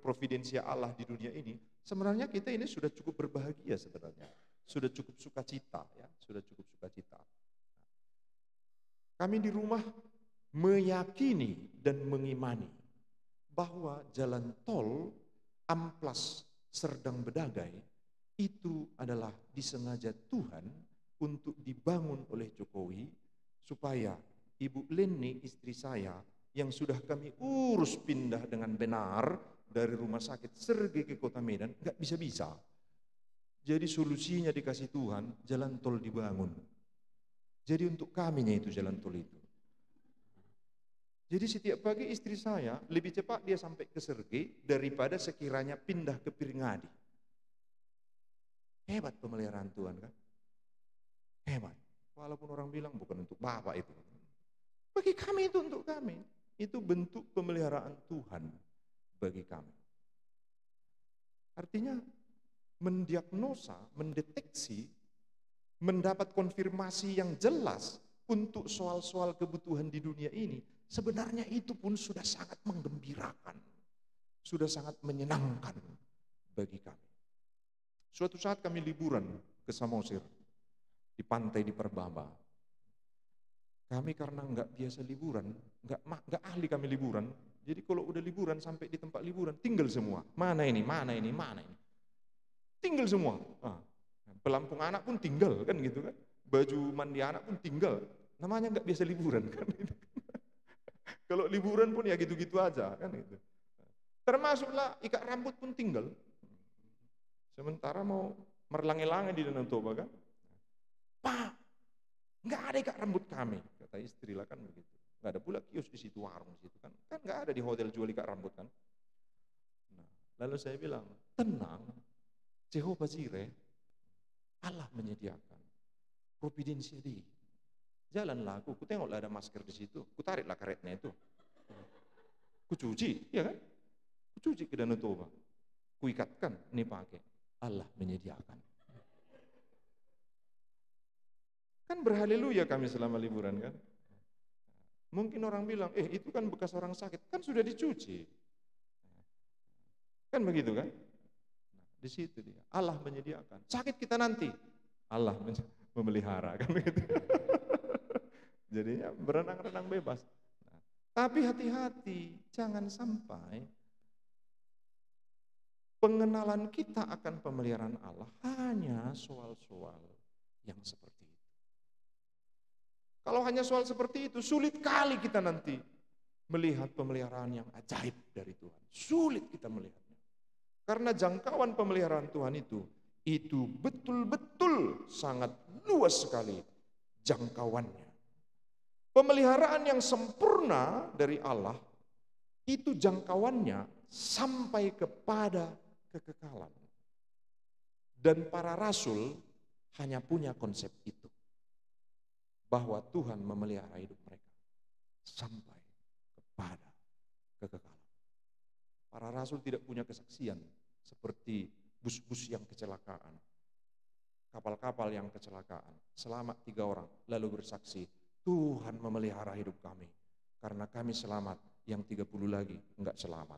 providensia Allah di dunia ini, sebenarnya kita ini sudah cukup berbahagia sebenarnya. Sudah cukup sukacita, ya, sudah cukup sukacita. Kami di rumah meyakini dan mengimani bahwa jalan tol Amplas Serdang Bedagai itu adalah disengaja Tuhan untuk dibangun oleh Jokowi supaya Ibu Leni, istri saya, yang sudah kami urus pindah dengan benar dari rumah sakit Sergei ke Kota Medan, nggak bisa-bisa. Jadi solusinya dikasih Tuhan, jalan tol dibangun. Jadi untuk kaminya itu jalan tol itu. Jadi setiap pagi istri saya lebih cepat dia sampai ke Sergei daripada sekiranya pindah ke Piringadi. Hebat pemeliharaan Tuhan kan? Hebat. Walaupun orang bilang bukan untuk Bapak itu. Bagi kami itu untuk kami. Itu bentuk pemeliharaan Tuhan bagi kami. Artinya mendiagnosa, mendeteksi, mendapat konfirmasi yang jelas untuk soal-soal kebutuhan di dunia ini, sebenarnya itu pun sudah sangat menggembirakan, sudah sangat menyenangkan bagi kami. Suatu saat kami liburan ke Samosir, di pantai di Perbaba. Kami karena nggak biasa liburan, nggak ahli kami liburan, jadi kalau udah liburan sampai di tempat liburan, tinggal semua. Mana ini, mana ini, mana ini. Tinggal semua. Pelampung anak pun tinggal kan gitu kan. Baju mandi anak pun tinggal. Namanya nggak biasa liburan kan. Kalau liburan pun ya gitu-gitu aja kan gitu. Termasuklah ikat rambut pun tinggal. Sementara mau merlange-lange di Danau Toba kan. Pak, nggak ada ikat rambut kami, kata istri lah kan begitu. Nggak ada pula kios di situ, warung di situ kan. Kan nggak ada di hotel jual ikat rambut kan. Nah, lalu saya bilang, tenang, Jehovah Jireh, Allah menyediakan. Providensia di. Jalanlah aku tengoklah ada masker di situ, ku tariklah karetnya itu. Ku cuci, ya kan? Ku cuci ke Danau Toba. Ku ikatkan, ini pakai. Allah menyediakan. Kan berhaleluya kami selama liburan kan. Mungkin orang bilang, itu kan bekas orang sakit, kan sudah dicuci. Kan begitu kan? Di situ dia, Allah menyediakan. Sakit kita nanti, Allah memelihara kan begitu. Jadinya berenang-renang bebas. Nah, tapi hati-hati, jangan sampai pengenalan kita akan pemeliharaan Allah hanya soal-soal yang seperti itu. Kalau hanya soal seperti itu, sulit kali kita nanti melihat pemeliharaan yang ajaib dari Tuhan. Sulit kita melihatnya. Karena jangkauan pemeliharaan Tuhan itu betul-betul sangat luas sekali jangkauannya. Pemeliharaan yang sempurna dari Allah itu jangkauannya sampai kepada kekekalan. Dan para rasul hanya punya konsep itu. Bahwa Tuhan memelihara hidup mereka sampai kepada kekekalan. Para rasul tidak punya kesaksian seperti bus-bus yang kecelakaan, kapal-kapal yang kecelakaan. Selamat 3 orang, lalu bersaksi, Tuhan memelihara hidup kami. Karena kami selamat, yang 30 lagi enggak selamat.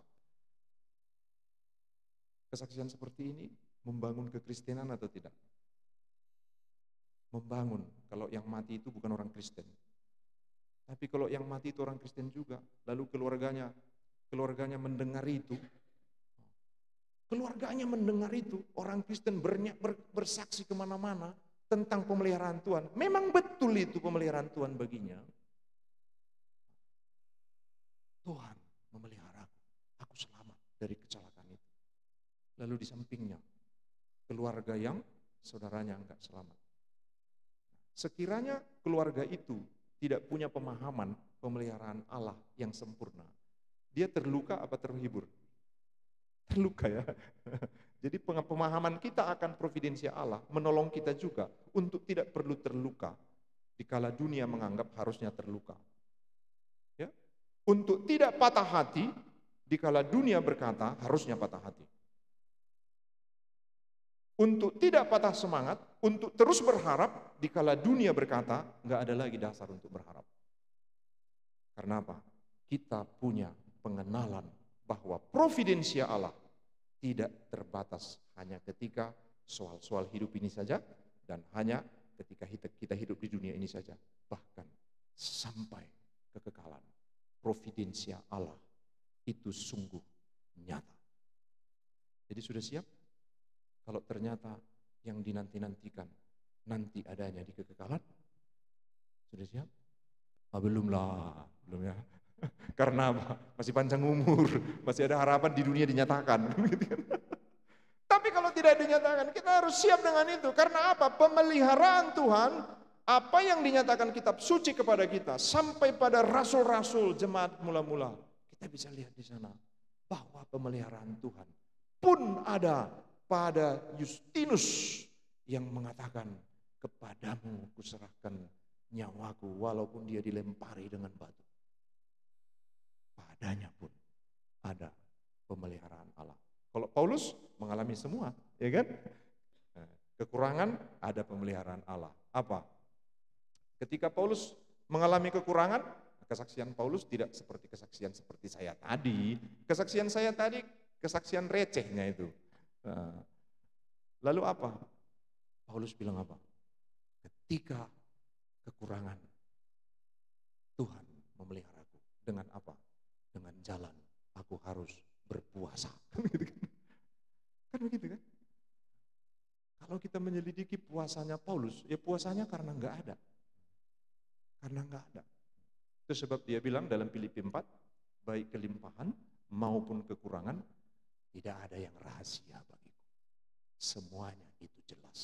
Kesaksian seperti ini membangun kekristenan atau tidak? Membangun, kalau yang mati itu bukan orang Kristen. Tapi kalau yang mati itu orang Kristen juga, lalu keluarganya mendengar itu, orang Kristen bersaksi kemana-mana tentang pemeliharaan Tuhan. Memang betul itu pemeliharaan Tuhan baginya. Tuhan memelihara aku selamat dari kecelakaan itu. Lalu di sampingnya, keluarga yang saudaranya enggak selamat. Sekiranya keluarga itu tidak punya pemahaman pemeliharaan Allah yang sempurna, dia terluka apa terhibur? Terluka ya. Jadi pemahaman kita akan providensia Allah menolong kita juga untuk tidak perlu terluka dikala dunia menganggap harusnya terluka. Ya. Untuk tidak patah hati dikala dunia berkata harusnya patah hati. Untuk tidak patah semangat, untuk terus berharap dikala dunia berkata nggak ada lagi dasar untuk berharap. Karena apa? Kita punya pengenalan bahwa providensia Allah tidak terbatas hanya ketika soal-soal hidup ini saja dan hanya ketika kita hidup di dunia ini saja. Bahkan sampai kekekalan. Providensia Allah itu sungguh nyata. Jadi sudah siap? Kalau ternyata yang dinanti-nantikan nanti adanya di kekekalan, sudah siap? Belum lah, belum ya. Karena apa? Masih panjang umur, masih ada harapan di dunia dinyatakan. Tapi kalau tidak dinyatakan, kita harus siap dengan itu. Karena apa? Pemeliharaan Tuhan, apa yang dinyatakan kitab suci kepada kita, sampai pada rasul-rasul jemaat mula-mula, kita bisa lihat di sana bahwa pemeliharaan Tuhan pun ada pada Justinus yang mengatakan, kepadamu kuserahkan nyawaku walaupun dia dilempari dengan batu. Padanya pun ada pemeliharaan Allah. Kalau Paulus mengalami semua, ya kan? Kekurangan ada pemeliharaan Allah. Apa? Ketika Paulus mengalami kekurangan, kesaksian Paulus tidak seperti kesaksian seperti saya tadi. Kesaksian saya tadi, kesaksian recehnya itu. Lalu apa? Paulus bilang apa? Ketika kekurangan, Tuhan memeliharaku. Dengan apa? Dengan jalan aku harus berpuasa. Kan begitu kan? Kalau kita menyelidiki puasanya Paulus, ya puasanya karena enggak ada. Karena enggak ada. Itu sebab dia bilang dalam Filipi 4, baik kelimpahan maupun kekurangan, tidak ada yang rahasia bagiku. Semuanya itu jelas.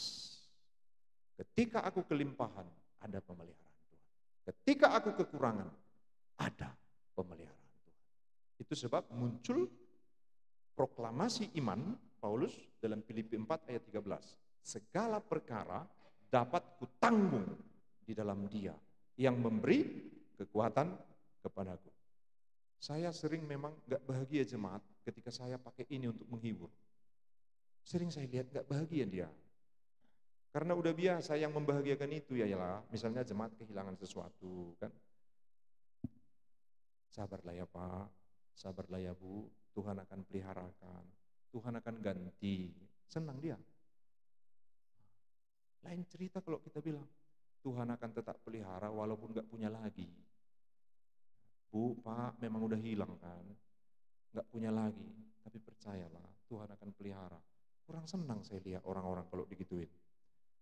Ketika aku kelimpahan, ada pemeliharaan Tuhan. Ketika aku kekurangan, ada pemeliharaan Tuhan. Itu sebab muncul proklamasi iman Paulus dalam Filipi 4 ayat 13. Segala perkara dapat kutanggung di dalam Dia yang memberi kekuatan kepadaku. Saya sering memang gak bahagia jemaat ketika saya pakai ini untuk menghibur. Sering saya lihat gak bahagia dia. Karena udah biasa yang membahagiakan itu ya lah. Misalnya jemaat kehilangan sesuatu kan. Sabarlah ya Pak, sabarlah ya Bu, Tuhan akan peliharakan. Tuhan akan ganti. Senang dia. Lain cerita kalau kita bilang, Tuhan akan tetap pelihara walaupun gak punya lagi. Bu, Pak, memang udah hilang kan. Gak punya lagi. Tapi percayalah, Tuhan akan pelihara. Kurang senang saya lihat orang-orang kalau digituin.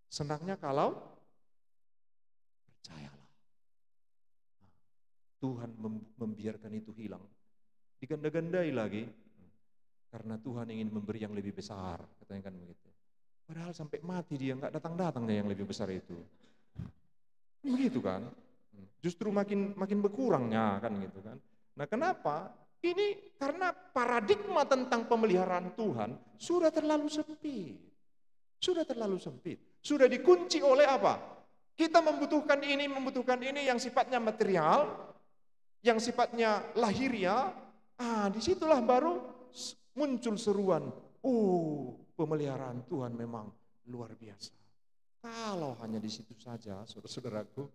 Senangnya kalau percayalah. Tuhan membiarkan itu hilang. Diganda-gandai lagi. Karena Tuhan ingin memberi yang lebih besar. Katanya kan begitu. Padahal sampai mati dia nggak datang-datangnya yang lebih besar itu. Begitu kan. Justru makin berkurangnya kan gitu kan. Nah kenapa? Ini karena paradigma tentang pemeliharaan Tuhan sudah terlalu sempit. Sudah terlalu sempit. Sudah dikunci oleh apa? Kita membutuhkan ini yang sifatnya material, yang sifatnya lahiriah. Disitulah baru muncul seruan. Pemeliharaan Tuhan memang luar biasa. Kalau hanya di situ saja, saudara-saudaraku,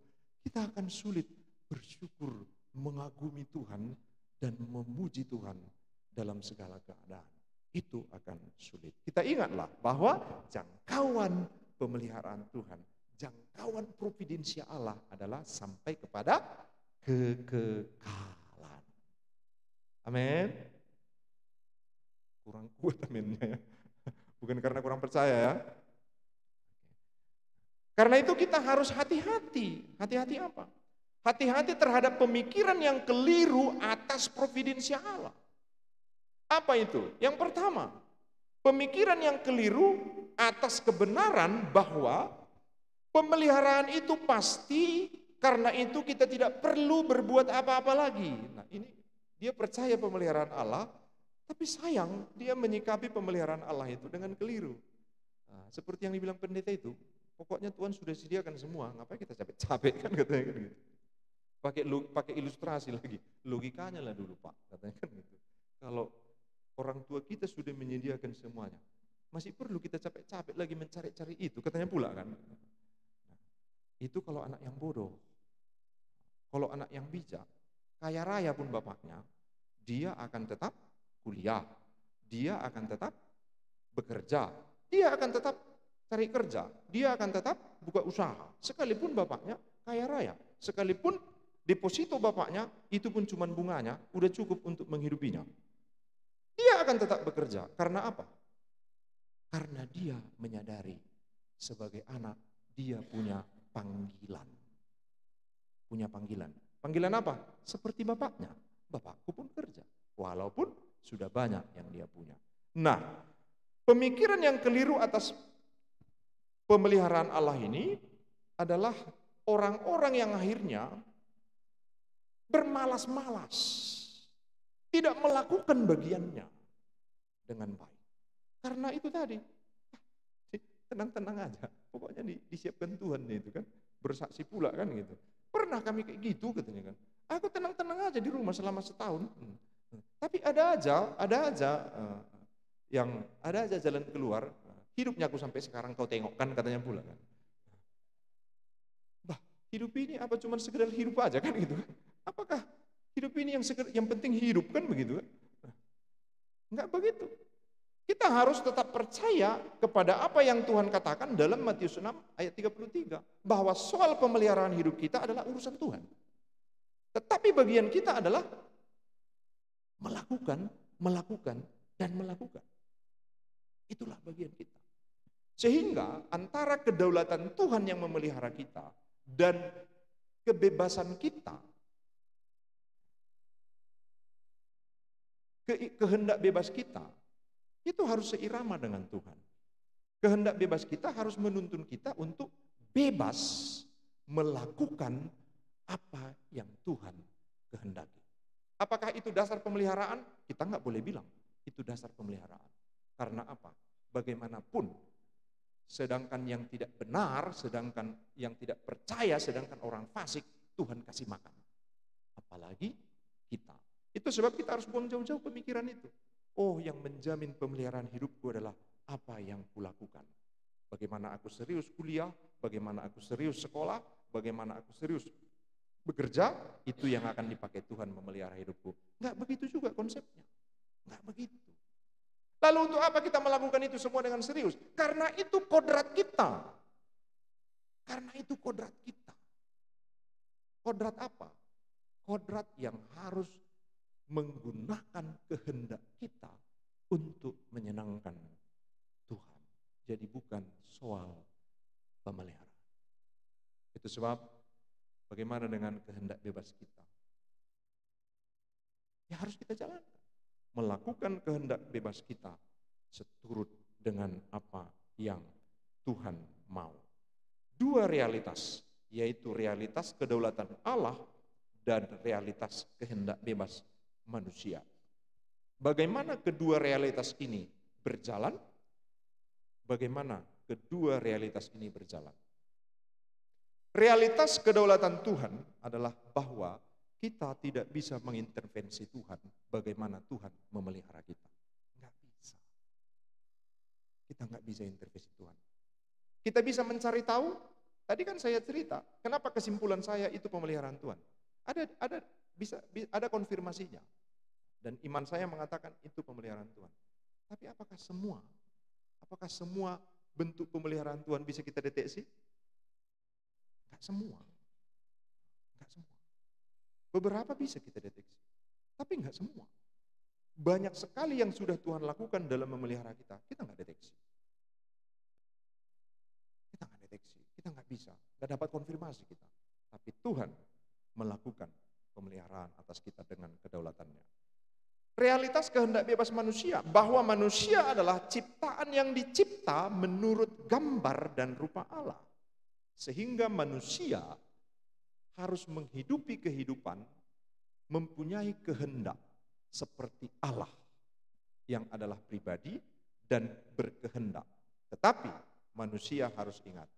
kita akan sulit bersyukur, mengagumi Tuhan, dan memuji Tuhan dalam segala keadaan. Itu akan sulit. Kita ingatlah bahwa jangkauan pemeliharaan Tuhan, jangkauan providensia Allah adalah sampai kepada kekekalan. Amin. Kurang kuat aminnya ya. Bukan karena kurang percaya ya. Karena itu kita harus hati-hati. Hati-hati apa? Hati-hati terhadap pemikiran yang keliru atas providensia Allah. Apa itu? Yang pertama, pemikiran yang keliru atas kebenaran bahwa pemeliharaan itu pasti, karena itu kita tidak perlu berbuat apa-apa lagi. Nah, ini dia percaya pemeliharaan Allah, tapi sayang dia menyikapi pemeliharaan Allah itu dengan keliru. Nah, seperti yang dibilang pendeta itu, pokoknya Tuhan sudah sediakan semua, ngapain kita capek-capek kan katanya kan gitu. Pakai ilustrasi lagi, logikanya lah dulu Pak, katanya kan gitu. Kalau orang tua kita sudah menyediakan semuanya, masih perlu kita capek-capek lagi mencari-cari itu, katanya pula kan. Itu kalau anak yang bodoh. Kalau anak yang bijak, kaya raya pun bapaknya, dia akan tetap kuliah, dia akan tetap bekerja, dia akan tetap cari kerja, dia akan tetap buka usaha, sekalipun bapaknya kaya raya, sekalipun deposito bapaknya itu pun cuma bunganya, udah cukup untuk menghidupinya. Dia akan tetap bekerja, karena apa? Karena dia menyadari sebagai anak, dia punya panggilan. Punya panggilan. Panggilan apa? Seperti bapaknya. Bapakku pun kerja. Walaupun sudah banyak yang dia punya. Nah, pemikiran yang keliru atas pemeliharaan Allah ini adalah orang-orang yang akhirnya bermalas-malas. Tidak melakukan bagiannya dengan baik. Karena itu tadi, tenang-tenang aja. Pokoknya disiapkan Tuhan itu kan. Bersaksi pula kan gitu. Pernah kami kayak gitu katanya kan. Aku tenang-tenang aja di rumah selama setahun. Tapi ada aja jalan keluar. Hidupnya aku sampai sekarang kau tengok kan katanya pula kan. Bah, hidup ini apa cuma sekedar hidup aja kan gitu kan? Apakah hidup ini yang penting hidup kan begitu kan? Enggak begitu. Kita harus tetap percaya kepada apa yang Tuhan katakan dalam Matius 6 ayat 33. Bahwa soal pemeliharaan hidup kita adalah urusan Tuhan. Tetapi bagian kita adalah melakukan, dan melakukan. Itulah bagian kita. Sehingga antara kedaulatan Tuhan yang memelihara kita dan kebebasan kita, kehendak bebas kita, itu harus seirama dengan Tuhan. Kehendak bebas kita harus menuntun kita untuk bebas melakukan apa yang Tuhan kehendaki. Apakah itu dasar pemeliharaan? Kita nggak boleh bilang itu dasar pemeliharaan. Karena apa? Bagaimanapun, sedangkan yang tidak benar, sedangkan yang tidak percaya, sedangkan orang fasik, Tuhan kasih makan. Apalagi kita. Itu sebab kita harus buang jauh-jauh pemikiran itu. Oh, yang menjamin pemeliharaan hidupku adalah apa yang kulakukan. Bagaimana aku serius kuliah, bagaimana aku serius sekolah, bagaimana aku serius bekerja, itu yang akan dipakai Tuhan memelihara hidupku. Enggak begitu juga konsepnya. Enggak begitu. Lalu untuk apa kita melakukan itu semua dengan serius? Karena itu kodrat kita. Karena itu kodrat kita. Kodrat apa? Kodrat yang harus menggunakan kehendak kita untuk menyenangkan Tuhan. Jadi bukan soal pemeliharaan. Itu sebab bagaimana dengan kehendak bebas kita? Ya harus kita jalankan. Melakukan kehendak bebas kita seturut dengan apa yang Tuhan mau. Dua realitas, yaitu realitas kedaulatan Allah dan realitas kehendak bebas manusia. Bagaimana kedua realitas ini berjalan? Bagaimana kedua realitas ini berjalan? Realitas kedaulatan Tuhan adalah bahwa kita tidak bisa mengintervensi Tuhan bagaimana Tuhan memelihara kita. Enggak bisa. Kita enggak bisa intervensi Tuhan. Kita bisa mencari tahu, tadi kan saya cerita, kenapa kesimpulan saya itu pemeliharaan Tuhan. Ada konfirmasinya. Dan iman saya mengatakan itu pemeliharaan Tuhan. Tapi apakah semua bentuk pemeliharaan Tuhan bisa kita deteksi? Enggak semua. Enggak semua. Beberapa bisa kita deteksi, tapi enggak semua. Banyak sekali yang sudah Tuhan lakukan dalam memelihara kita enggak deteksi. Kita enggak deteksi, kita enggak bisa, enggak dapat konfirmasi kita. Tapi Tuhan melakukan pemeliharaan atas kita dengan kedaulatannya. Realitas kehendak bebas manusia, bahwa manusia adalah ciptaan yang dicipta menurut gambar dan rupa Allah. Sehingga manusia harus menghidupi kehidupan mempunyai kehendak seperti Allah yang adalah pribadi dan berkehendak. Tetapi manusia harus ingat,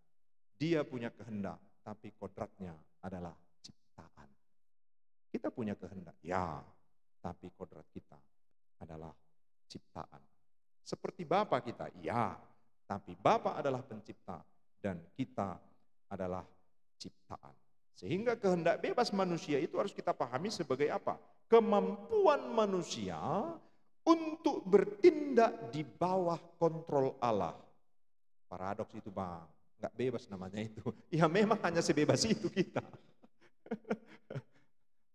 dia punya kehendak, tapi kodratnya adalah ciptaan. Kita punya kehendak, ya, tapi kodrat kita adalah ciptaan. Seperti Bapa kita, ya, tapi Bapa adalah pencipta dan kita adalah ciptaan. Sehingga kehendak bebas manusia itu harus kita pahami sebagai apa? Kemampuan manusia untuk bertindak di bawah kontrol Allah. Paradoks itu Bang, nggak bebas namanya itu. Ya memang hanya sebebas itu kita.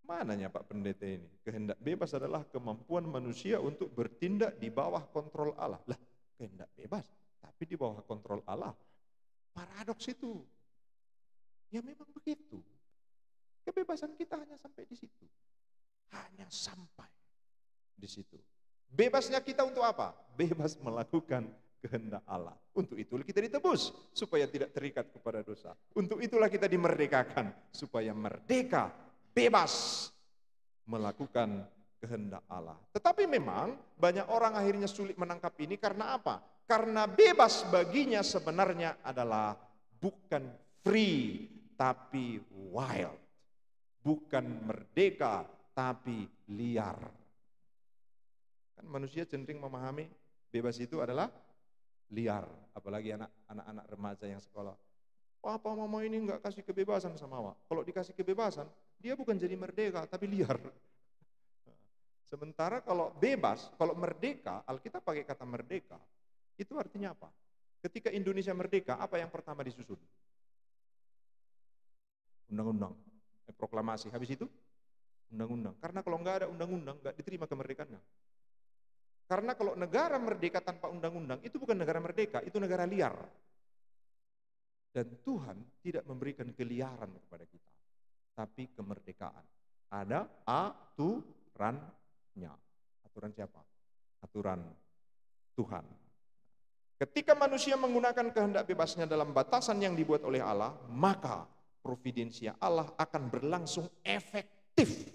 Mananya Pak Pendeta ini? Kehendak bebas adalah kemampuan manusia untuk bertindak di bawah kontrol Allah. Lah, kehendak bebas, tapi di bawah kontrol Allah. Paradoks itu. Ya memang begitu. Kebebasan kita hanya sampai di situ. Hanya sampai di situ. Bebasnya kita untuk apa? Bebas melakukan kehendak Allah. Untuk itulah kita ditebus, supaya tidak terikat kepada dosa. Untuk itulah kita dimerdekakan, supaya merdeka, bebas melakukan kehendak Allah. Tetapi memang banyak orang akhirnya sulit menangkap ini karena apa? Karena bebas baginya sebenarnya adalah bukan free, tapi wild. Bukan merdeka, tapi liar. Kan manusia cenderung memahami bebas itu adalah liar. Apalagi anak-anak remaja yang sekolah. Papa mama ini enggak kasih kebebasan sama awak. Kalau dikasih kebebasan, dia bukan jadi merdeka, tapi liar. Sementara kalau bebas, kalau merdeka, Alkitab pakai kata merdeka, itu artinya apa? Ketika Indonesia merdeka, apa yang pertama disusun? Undang-undang. Proklamasi. Habis itu undang-undang. Karena kalau nggak ada undang-undang, nggak diterima kemerdekaannya. Karena kalau negara merdeka tanpa undang-undang, itu bukan negara merdeka, itu negara liar. Dan Tuhan tidak memberikan keliaran kepada kita, tapi kemerdekaan. Ada aturannya. Aturan siapa? Aturan Tuhan. Ketika manusia menggunakan kehendak bebasnya dalam batasan yang dibuat oleh Allah, maka providensia Allah akan berlangsung efektif.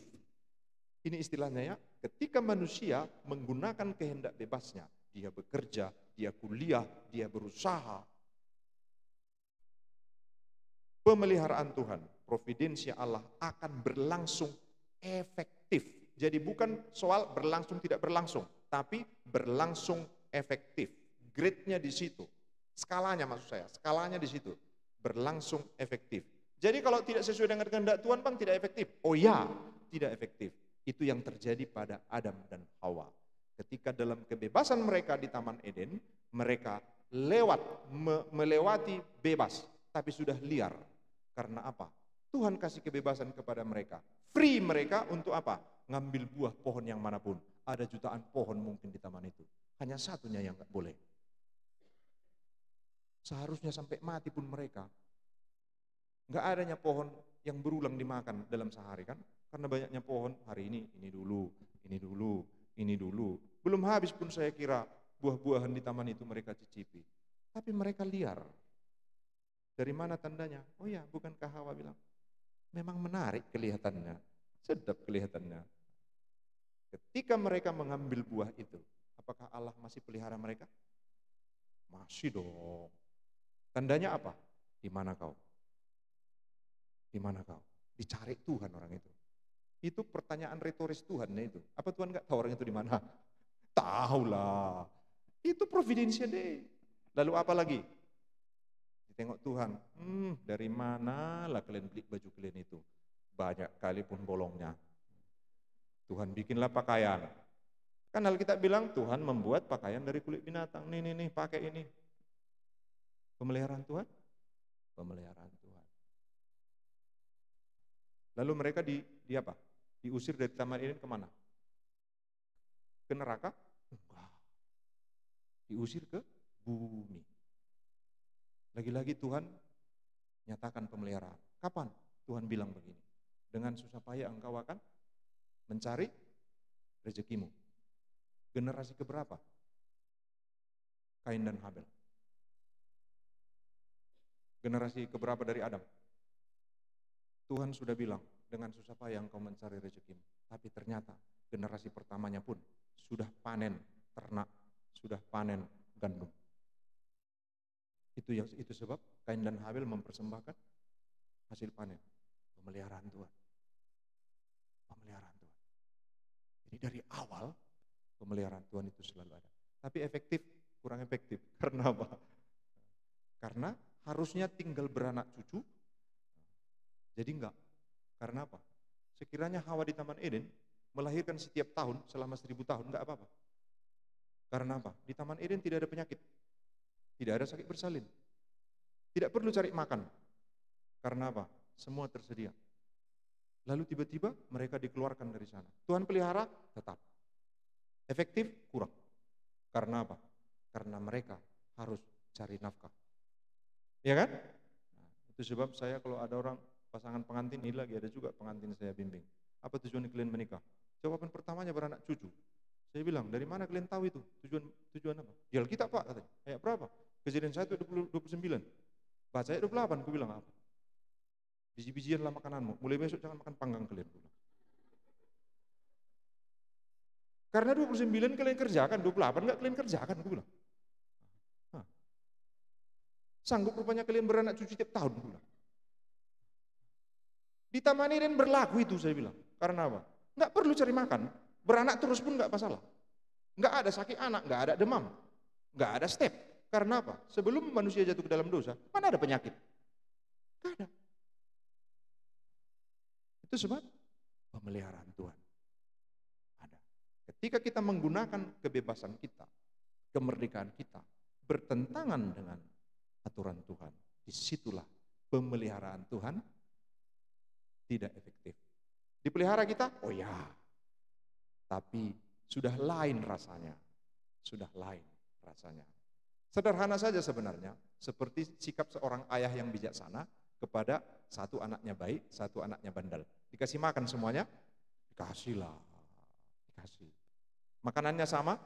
Ini istilahnya ya, ketika manusia menggunakan kehendak bebasnya, dia bekerja, dia kuliah, dia berusaha. Pemeliharaan Tuhan, providensia Allah akan berlangsung efektif. Jadi bukan soal berlangsung tidak berlangsung, tapi berlangsung efektif. Grade-nya di situ. Skalanya maksud saya, skalanya di situ. Berlangsung efektif. Jadi kalau tidak sesuai dengan kehendak Tuhan, Bang, tidak efektif. Oh ya, tidak efektif. Itu yang terjadi pada Adam dan Hawa. Ketika dalam kebebasan mereka di Taman Eden, mereka melewati bebas, tapi sudah liar. Karena apa? Tuhan kasih kebebasan kepada mereka. Free mereka untuk apa? Ngambil buah pohon yang manapun. Ada jutaan pohon mungkin di taman itu. Hanya satunya yang nggak boleh. Seharusnya sampai mati pun mereka. Nggak adanya pohon yang berulang dimakan dalam sehari kan? Karena banyaknya pohon, hari ini dulu, ini dulu, ini dulu. Belum habis pun saya kira buah-buahan di taman itu mereka cicipi. Tapi mereka liar. Dari mana tandanya? Oh ya, bukankah Hawa bilang? Memang menarik kelihatannya, sedap kelihatannya. Ketika mereka mengambil buah itu, apakah Allah masih pelihara mereka? Masih dong. Tandanya apa? Di mana kau? Di mana kau? Dicari Tuhan orang itu. Itu pertanyaan retoris Tuhan itu. Apa Tuhan nggak tahu orang itu di mana? Tahulah. Itu providensia deh. Lalu apa lagi? Ditengok Tuhan. Dari mana lah kalian beli baju kalian itu? Banyak kali pun bolongnya. Tuhan bikinlah pakaian. Kan Alkitab bilang Tuhan membuat pakaian dari kulit binatang. Nih, pakai ini. Pemeliharaan Tuhan? Pemeliharaan Tuhan. Lalu mereka di apa? Diusir dari Taman Eden kemana? Ke neraka? Enggak. Diusir ke bumi. Lagi-lagi Tuhan nyatakan pemeliharaan. Kapan? Tuhan bilang begini. dengan susah payah engkau akan mencari rezekimu. Generasi keberapa? Kain dan Habel. Generasi keberapa dari Adam? Tuhan sudah bilang, dengan susah payah engkau mencari rezekimu. Tapi ternyata generasi pertamanya pun sudah panen ternak, sudah panen gandum. Itu sebab Kain dan Habel mempersembahkan hasil panen. Pemeliharaan Tuhan. Pemeliharaan Tuhan. Jadi dari awal pemeliharaan Tuhan itu selalu ada. Tapi efektif, kurang efektif. Karena apa? Karena harusnya tinggal beranak cucu, jadi enggak. Karena apa? Sekiranya Hawa di Taman Eden melahirkan setiap tahun selama 1000 tahun, enggak apa-apa. Karena apa? Di Taman Eden tidak ada penyakit, tidak ada sakit bersalin, tidak perlu cari makan. Karena apa? Semua tersedia. Lalu tiba-tiba mereka dikeluarkan dari sana. Tuhan pelihara, tetap. Efektif, kurang. Karena apa? Karena mereka harus cari nafkah. Ya kan? Nah, itu sebab saya kalau ada orang pasangan pengantin, ini lagi ada juga pengantin saya bimbing. Apa tujuan kalian menikah? Jawaban pertamanya beranak cucu. Saya bilang, dari mana kalian tahu itu? Tujuan apa? Di Alkitab Pak, katanya. Ayat berapa? Kejadian 1 29. Baca ayat 28, aku bilang apa? Biji-bijianlah makananmu, mulai besok jangan makan panggang kalian. Karena 29 kalian kerjakan, 28 enggak kalian kerjakan, aku bilang. Sanggup rupanya kalian beranak cucu tiap tahun, aku bilang. Di Taman Eden berlaku itu, saya bilang. Karena apa? Enggak perlu cari makan, beranak terus pun enggak masalah. Enggak ada sakit anak, enggak ada demam, enggak ada step. Karena apa? Sebelum manusia jatuh ke dalam dosa, mana ada penyakit? Enggak ada. Itu sebab pemeliharaan Tuhan ada. Ketika kita menggunakan kebebasan kita, kemerdekaan kita, bertentangan dengan aturan Tuhan, disitulah pemeliharaan Tuhan tidak efektif. Dipelihara kita? Oh ya. Tapi sudah lain rasanya. Sudah lain rasanya. Sederhana saja sebenarnya, seperti sikap seorang ayah yang bijaksana kepada satu anaknya baik, satu anaknya bandel. Dikasih makan semuanya? Dikasihlah. Dikasih. Makanannya sama?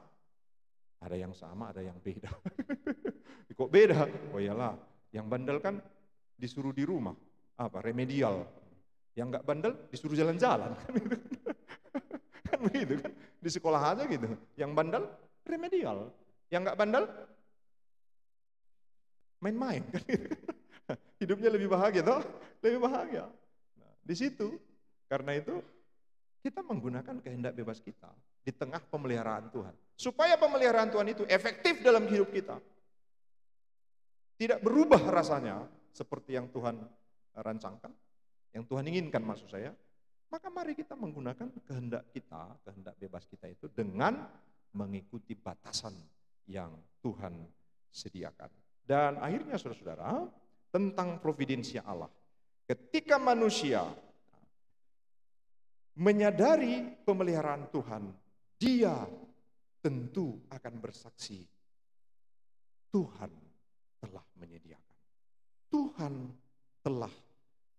Ada yang sama, ada yang beda. Kok beda? Oh iyalah, yang bandel kan disuruh di rumah. Apa? Remedial. Yang enggak bandel disuruh jalan-jalan. Kan begitu kan? Di sekolah aja gitu. Yang bandel remedial. Yang enggak bandel main-main kan gitu. Hidupnya lebih bahagia toh? Lebih bahagia. Nah, di situ karena itu kita menggunakan kehendak bebas kita di tengah pemeliharaan Tuhan. Supaya pemeliharaan Tuhan itu efektif dalam hidup kita. Tidak berubah rasanya seperti yang Tuhan rancangkan, yang Tuhan inginkan maksud saya. Maka mari kita menggunakan kehendak kita, kehendak bebas kita itu dengan mengikuti batasan yang Tuhan sediakan. Dan akhirnya saudara-saudara, tentang providensia Allah. Ketika manusia menyadari pemeliharaan Tuhan, dia tentu akan bersaksi, Tuhan telah menyediakan. Tuhan telah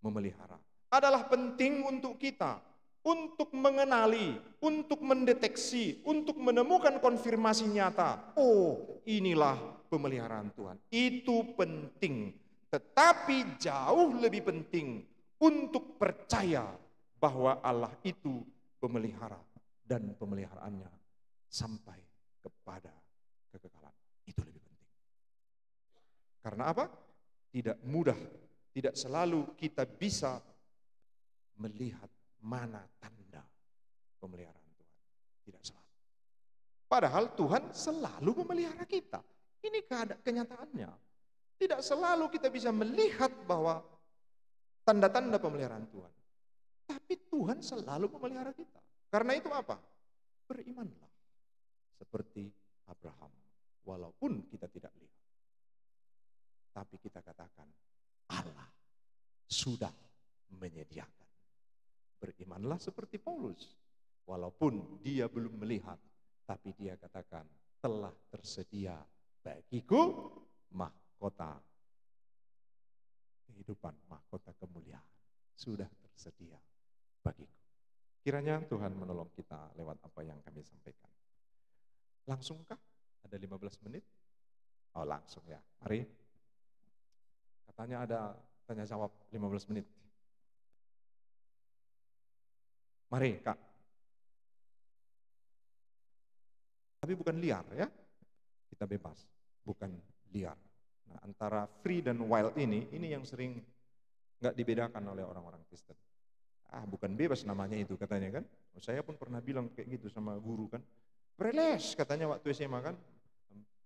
memelihara. Adalah penting untuk kita, untuk mengenali, untuk mendeteksi, untuk menemukan konfirmasi nyata. Oh, inilah pemeliharaan Tuhan. Itu penting. Tetapi jauh lebih penting untuk percaya bahwa Allah itu pemelihara dan pemeliharaannya sampai kepada kekekalan. Itu lebih penting. Karena apa? Tidak mudah, tidak selalu kita bisa melihat mana tanda pemeliharaan Tuhan. Tidak selalu. Padahal Tuhan selalu memelihara kita. Ini kenyataannya. Tidak selalu kita bisa melihat bahwa tanda-tanda pemeliharaan Tuhan. Tapi Tuhan selalu memelihara kita. Karena itu apa? Berimanlah seperti Abraham. Walaupun kita tidak lihat. Tapi kita katakan Allah sudah menyediakan. Berimanlah seperti Paulus. Walaupun dia belum melihat. Tapi dia katakan telah tersedia bagiku mahkota kehidupan, mahkota kemuliaan. Sudah tersedia bagiku. Kiranya Tuhan menolong kita lewat apa yang kami sampaikan. Langsungkah? Ada 15 menit? Oh langsung ya, mari. Katanya ada tanya jawab 15 menit. Mari Kak. Tapi bukan liar ya, kita bebas, bukan liar. Nah, antara free dan wild ini yang sering nggak dibedakan oleh orang-orang Kristen. Bukan bebas namanya itu katanya kan. Saya pun pernah bilang kayak gitu sama guru kan. Preles katanya waktu SMA kan.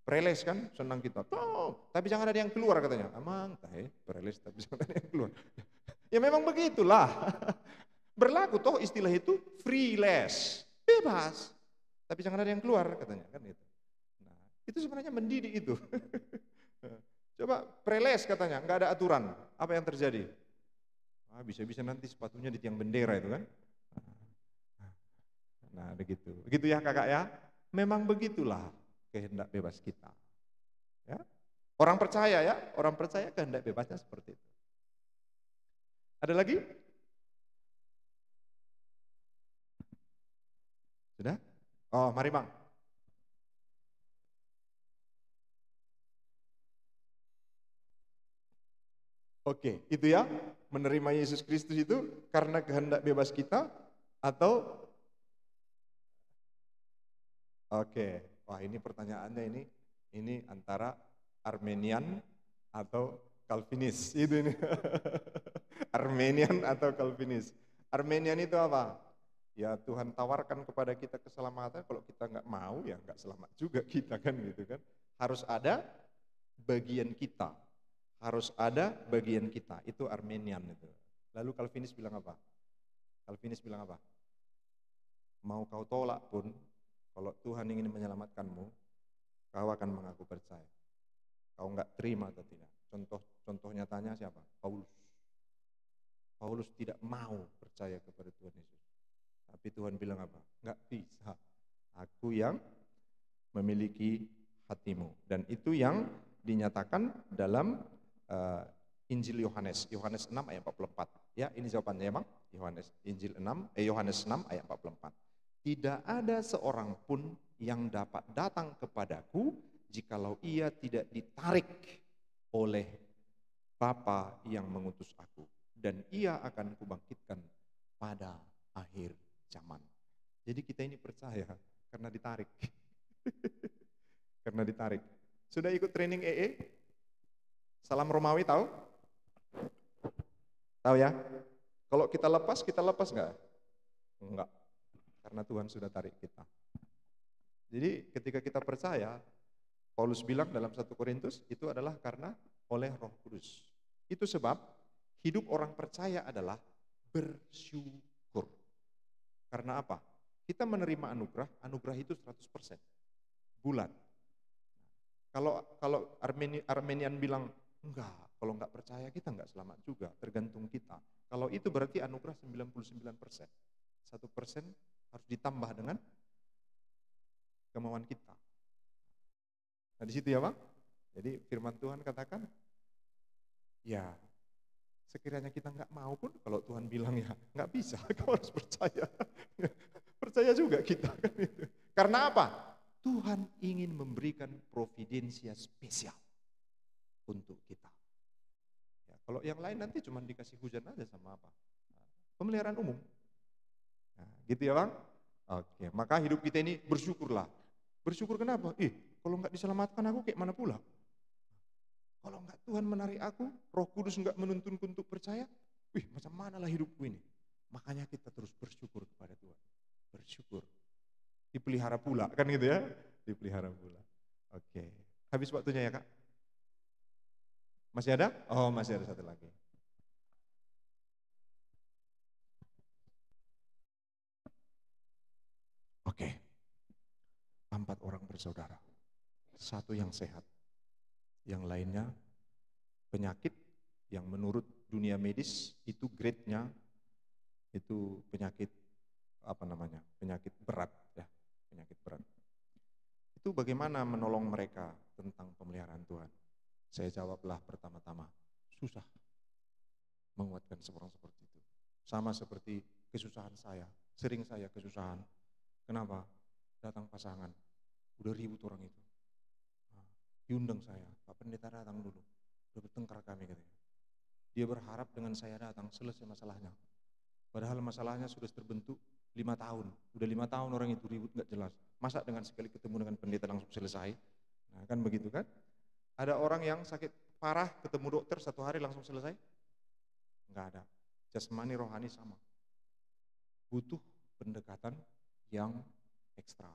Preles kan senang kita. Oh, tapi jangan ada yang keluar katanya. Emang preles tapi jangan ada yang keluar. Ya memang begitulah. Berlaku toh istilah itu free les. Bebas. Tapi jangan ada yang keluar katanya kan gitu. Nah, itu sebenarnya mendidik itu. Coba preles katanya, nggak ada aturan. Apa yang terjadi? Bisa-bisa nanti sepatunya di tiang bendera itu kan. Nah begitu. Begitu ya kakak ya. Memang begitulah kehendak bebas kita. Ya. Orang percaya ya, orang percaya kehendak bebasnya seperti itu. Ada lagi? Sudah? Oh mari Bang. Oke, itu ya, menerima Yesus Kristus itu karena kehendak bebas kita atau oke, wah ini pertanyaannya ini antara Armenian atau Calvinis itu ini. Armenian atau Calvinis. Armenian itu apa? Ya Tuhan tawarkan kepada kita keselamatan, kalau kita nggak mau ya nggak selamat juga kita kan gitu kan. Harus ada bagian kita. Harus ada bagian kita, itu Armenian itu. Lalu Calvinis bilang apa? Calvinis bilang apa? Mau kau tolak pun, kalau Tuhan ingin menyelamatkanmu, kau akan mengaku percaya. Kau enggak terima atau tidak. Contoh nyatanya siapa? Paulus. Paulus tidak mau percaya kepada Tuhan Yesus. Tapi Tuhan bilang apa? Enggak bisa. Aku yang memiliki hatimu. Dan itu yang dinyatakan dalam Injil Yohanes 6 ayat 44. Ya, ini jawabannya Bang. Yohanes 6 ayat 44. Tidak ada seorang pun yang dapat datang kepadaku jikalau ia tidak ditarik oleh Bapa yang mengutus aku, dan ia akan kubangkitkan pada akhir zaman. Jadi kita ini percaya karena ditarik. Karena ditarik. Sudah ikut training EE? Salam Romawi tahu? Tahu ya? Kalau kita lepas nggak? Enggak. Karena Tuhan sudah tarik kita. Jadi ketika kita percaya, Paulus bilang dalam 1 Korintus, itu adalah karena oleh Roh Kudus. Itu sebab hidup orang percaya adalah bersyukur. Karena apa? Kita menerima anugerah itu 100%. Bulat. Kalau Armenian bilang, enggak, kalau enggak percaya kita enggak selamat juga, tergantung kita. Kalau itu berarti anugerah 99%. 1% harus ditambah dengan kemauan kita. Nah di situ ya Bang. Jadi firman Tuhan katakan, ya sekiranya kita enggak mau pun, kalau Tuhan bilang ya enggak bisa, kau harus percaya. Percaya juga kita. Karena apa? Tuhan ingin memberikan providensia spesial untuk kita. Ya, kalau yang lain nanti cuma dikasih hujan aja sama apa? Pemeliharaan umum. Nah, gitu ya Bang? Oke, maka hidup kita ini bersyukurlah. Bersyukur kenapa? Kalau nggak diselamatkan aku kayak mana pula? Kalau nggak Tuhan menarik aku, Roh Kudus nggak menuntunku untuk percaya, macam mana lah hidupku ini? Makanya kita terus bersyukur kepada Tuhan. Bersyukur. Dipelihara pula, kan gitu ya? Dipelihara pula. Oke. Habis waktunya ya Kak? Masih ada? Oh masih ada satu lagi. Oke. 4 orang bersaudara. Satu yang sehat. Yang lainnya penyakit yang menurut dunia medis itu grade-nya itu penyakit penyakit berat ya, penyakit berat. Itu bagaimana menolong mereka tentang pemeliharaan Tuhan? Saya jawablah pertama-tama, susah menguatkan seorang seperti itu. Sama seperti kesusahan saya, sering saya kesusahan. Kenapa? Datang pasangan, udah ribut orang itu. Nah, diundang saya, Pak Pendeta datang dulu, udah bertengkar kami katanya. Dia berharap dengan saya datang selesai masalahnya. Padahal masalahnya sudah terbentuk 5 tahun. Udah 5 tahun orang itu ribut nggak jelas. Masa dengan sekali ketemu dengan pendeta langsung selesai? Nah kan begitu kan? Ada orang yang sakit parah ketemu dokter 1 hari langsung selesai? Nggak ada. Jasmani rohani sama. Butuh pendekatan yang ekstra.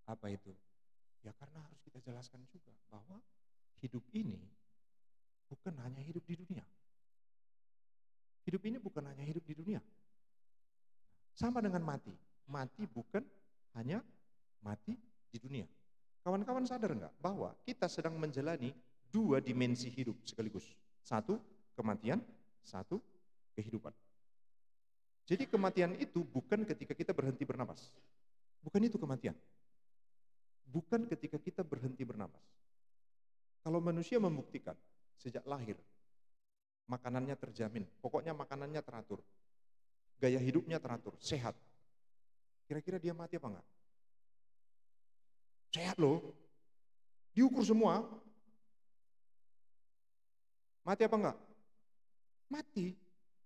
Apa itu? Ya karena harus kita jelaskan juga bahwa hidup ini bukan hanya hidup di dunia. Hidup ini bukan hanya hidup di dunia. Sama dengan mati. Mati bukan hanya mati di dunia. Kawan-kawan sadar enggak bahwa kita sedang menjalani 2 dimensi hidup sekaligus. 1 kematian, 1 kehidupan. Jadi kematian itu bukan ketika kita berhenti bernapas. Bukan itu kematian. Bukan ketika kita berhenti bernapas. Kalau manusia membuktikan sejak lahir, makanannya terjamin, pokoknya makanannya teratur, gaya hidupnya teratur, sehat. Kira-kira dia mati apa enggak? Sehat loh, diukur semua. Mati apa enggak? Mati.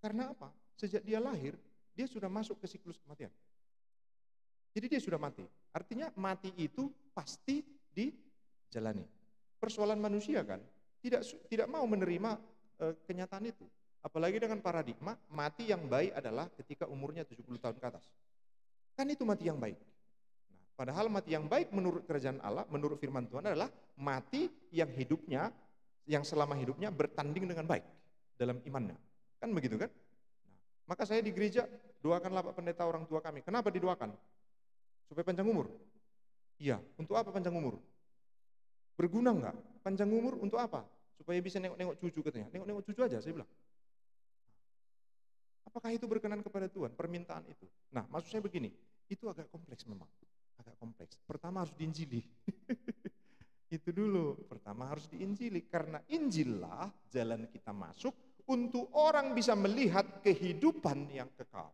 Karena apa? Sejak dia lahir, dia sudah masuk ke siklus kematian. Jadi dia sudah mati. Artinya mati itu pasti dijalani. Persoalan manusia kan, tidak mau menerima kenyataan itu. Apalagi dengan paradigma, mati yang baik adalah ketika umurnya 70 tahun ke atas. Kan itu mati yang baik. Nah, padahal mati yang baik menurut kerajaan Allah, menurut firman Tuhan adalah mati yang hidupnya, yang selama hidupnya bertanding dengan baik dalam imannya. Kan begitu kan? Nah, maka saya di gereja doakanlah Pak Pendeta orang tua kami. Kenapa didoakan? Supaya panjang umur. Iya, untuk apa panjang umur? Berguna enggak? Panjang umur untuk apa? Supaya bisa nengok-nengok cucu katanya. Nengok-nengok cucu aja saya bilang. Apakah itu berkenan kepada Tuhan? Permintaan itu. Nah, maksud saya begini, itu agak kompleks memang. Agak kompleks. Pertama harus diinjili. Itu dulu. Pertama harus diinjili. Karena Injillah jalan kita masuk untuk orang bisa melihat kehidupan yang kekal.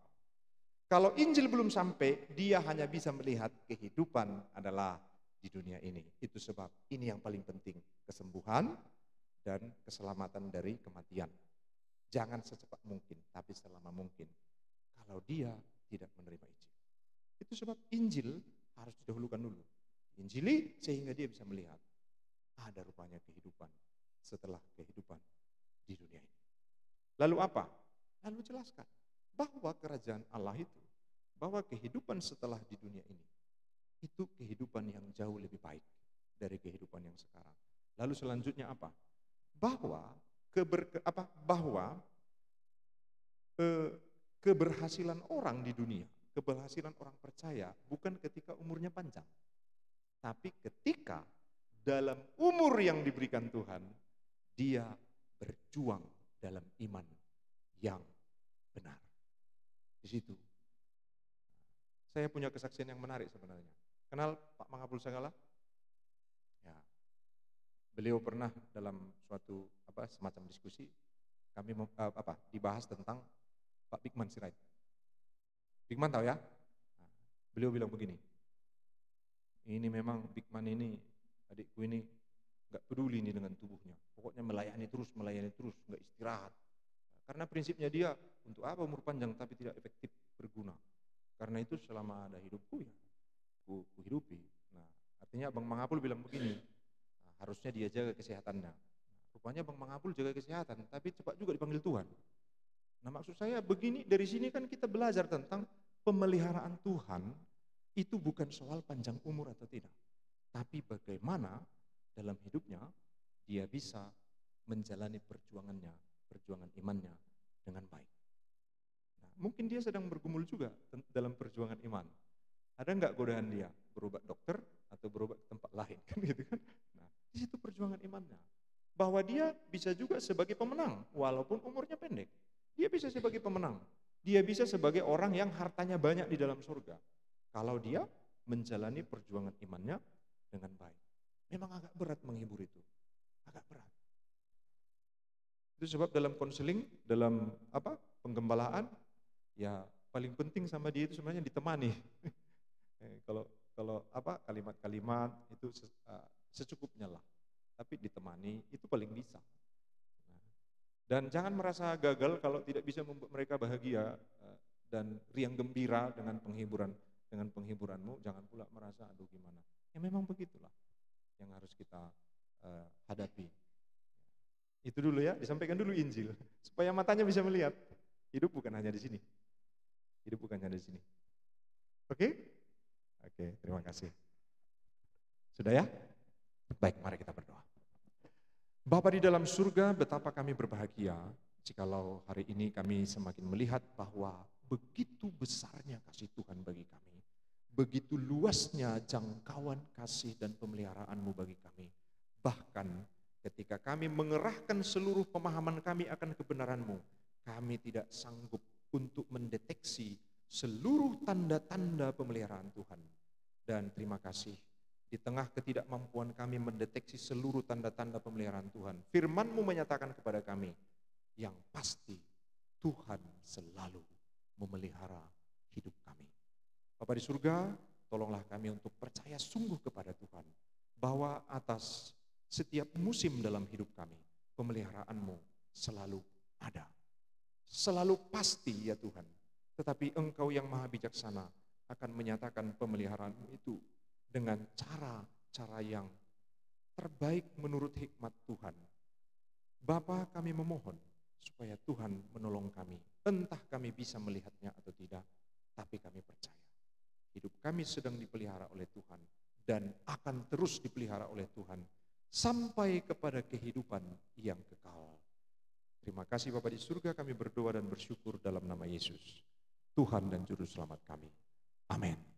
Kalau Injil belum sampai, dia hanya bisa melihat kehidupan adalah di dunia ini. Itu sebab ini yang paling penting, kesembuhan dan keselamatan dari kematian. Jangan secepat mungkin, tapi selama mungkin. Kalau dia tidak menerima Injil. Itu sebab Injil harus didahulukan dulu. Injili sehingga dia bisa melihat ada rupanya kehidupan setelah kehidupan di dunia ini. Lalu apa? Lalu jelaskan bahwa kerajaan Allah itu, bahwa kehidupan setelah di dunia ini, itu kehidupan yang jauh lebih baik dari kehidupan yang sekarang. Lalu selanjutnya apa? Bahwa keberhasilan orang di dunia, keberhasilan orang percaya bukan ketika umurnya panjang, tapi ketika dalam umur yang diberikan Tuhan, dia berjuang dalam iman yang benar. Di situ. Saya punya kesaksian yang menarik sebenarnya. Kenal Pak Mangapul Sagala? Ya. Beliau pernah dalam suatu semacam diskusi kami dibahas tentang Pak Bigman Sirait. Bigman tahu ya? Nah, beliau bilang begini. Ini memang Bigman ini, adikku ini nggak peduli ini dengan tubuhnya. Pokoknya melayani terus, nggak istirahat. Karena prinsipnya dia untuk apa umur panjang tapi tidak efektif berguna. Karena itu selama ada hidupku ya, ku hidupi. Nah, artinya Bang Mangapul bilang begini, nah, harusnya dia jaga kesehatannya. Nah, rupanya Bang Mangapul jaga kesehatan, tapi cepat juga dipanggil Tuhan. Nah, maksud saya begini, dari sini kan kita belajar tentang pemeliharaan Tuhan, itu bukan soal panjang umur atau tidak. Tapi bagaimana dalam hidupnya dia bisa menjalani perjuangannya, perjuangan imannya dengan baik. Nah, mungkin dia sedang bergumul juga dalam perjuangan iman. Ada enggak godaan dia berobat dokter atau berobat ke tempat lain kan gitu kan? Nah, di situ perjuangan imannya. Bahwa dia bisa juga sebagai pemenang walaupun umurnya pendek. Dia bisa sebagai pemenang. Dia bisa sebagai orang yang hartanya banyak di dalam surga. Kalau dia menjalani perjuangan imannya dengan baik. Memang agak berat menghibur itu. Agak berat. Itu sebab dalam konseling, dalam penggembalaan, ya paling penting sama dia itu sebenarnya ditemani. Kalau kalau apa kalimat-kalimat itu secukupnya lah. Tapi ditemani itu paling bisa. Nah, dan jangan merasa gagal kalau tidak bisa membuat mereka bahagia dan riang gembira dengan penghiburanmu. Jangan pula merasa aduh gimana. Ya memang begitulah yang harus kita hadapi. Itu dulu ya, disampaikan dulu Injil supaya matanya bisa melihat. Hidup bukan hanya di sini. Hidup bukan hanya di sini. Oke? Oke, terima kasih. Sudah ya? Baik, mari kita berdoa. Bapa di dalam surga, betapa kami berbahagia jikalau hari ini kami semakin melihat bahwa begitu besarnya kasih Tuhan bagi kami. Begitu luasnya jangkauan kasih dan pemeliharaan-Mu bagi kami. Bahkan ketika kami mengerahkan seluruh pemahaman kami akan kebenaran-Mu, kami tidak sanggup untuk mendeteksi seluruh tanda-tanda pemeliharaan Tuhan. Dan terima kasih, di tengah ketidakmampuan kami mendeteksi seluruh tanda-tanda pemeliharaan Tuhan, firman-Mu menyatakan kepada kami, yang pasti Tuhan selalu memelihara hidup kami. Bapa di surga, tolonglah kami untuk percaya sungguh kepada Tuhan, bahwa atas setiap musim dalam hidup kami, pemeliharaan-Mu selalu ada. Selalu pasti ya Tuhan, tetapi Engkau yang maha bijaksana akan menyatakan pemeliharaan-Mu itu dengan cara-cara yang terbaik menurut hikmat Tuhan. Bapa, kami memohon supaya Tuhan menolong kami. Entah kami bisa melihatnya atau tidak, tapi kami percaya hidup kami sedang dipelihara oleh Tuhan dan akan terus dipelihara oleh Tuhan sampai kepada kehidupan yang kekal. Terima kasih Bapa di surga, kami berdoa dan bersyukur dalam nama Yesus, Tuhan dan Juru Selamat kami. Amin.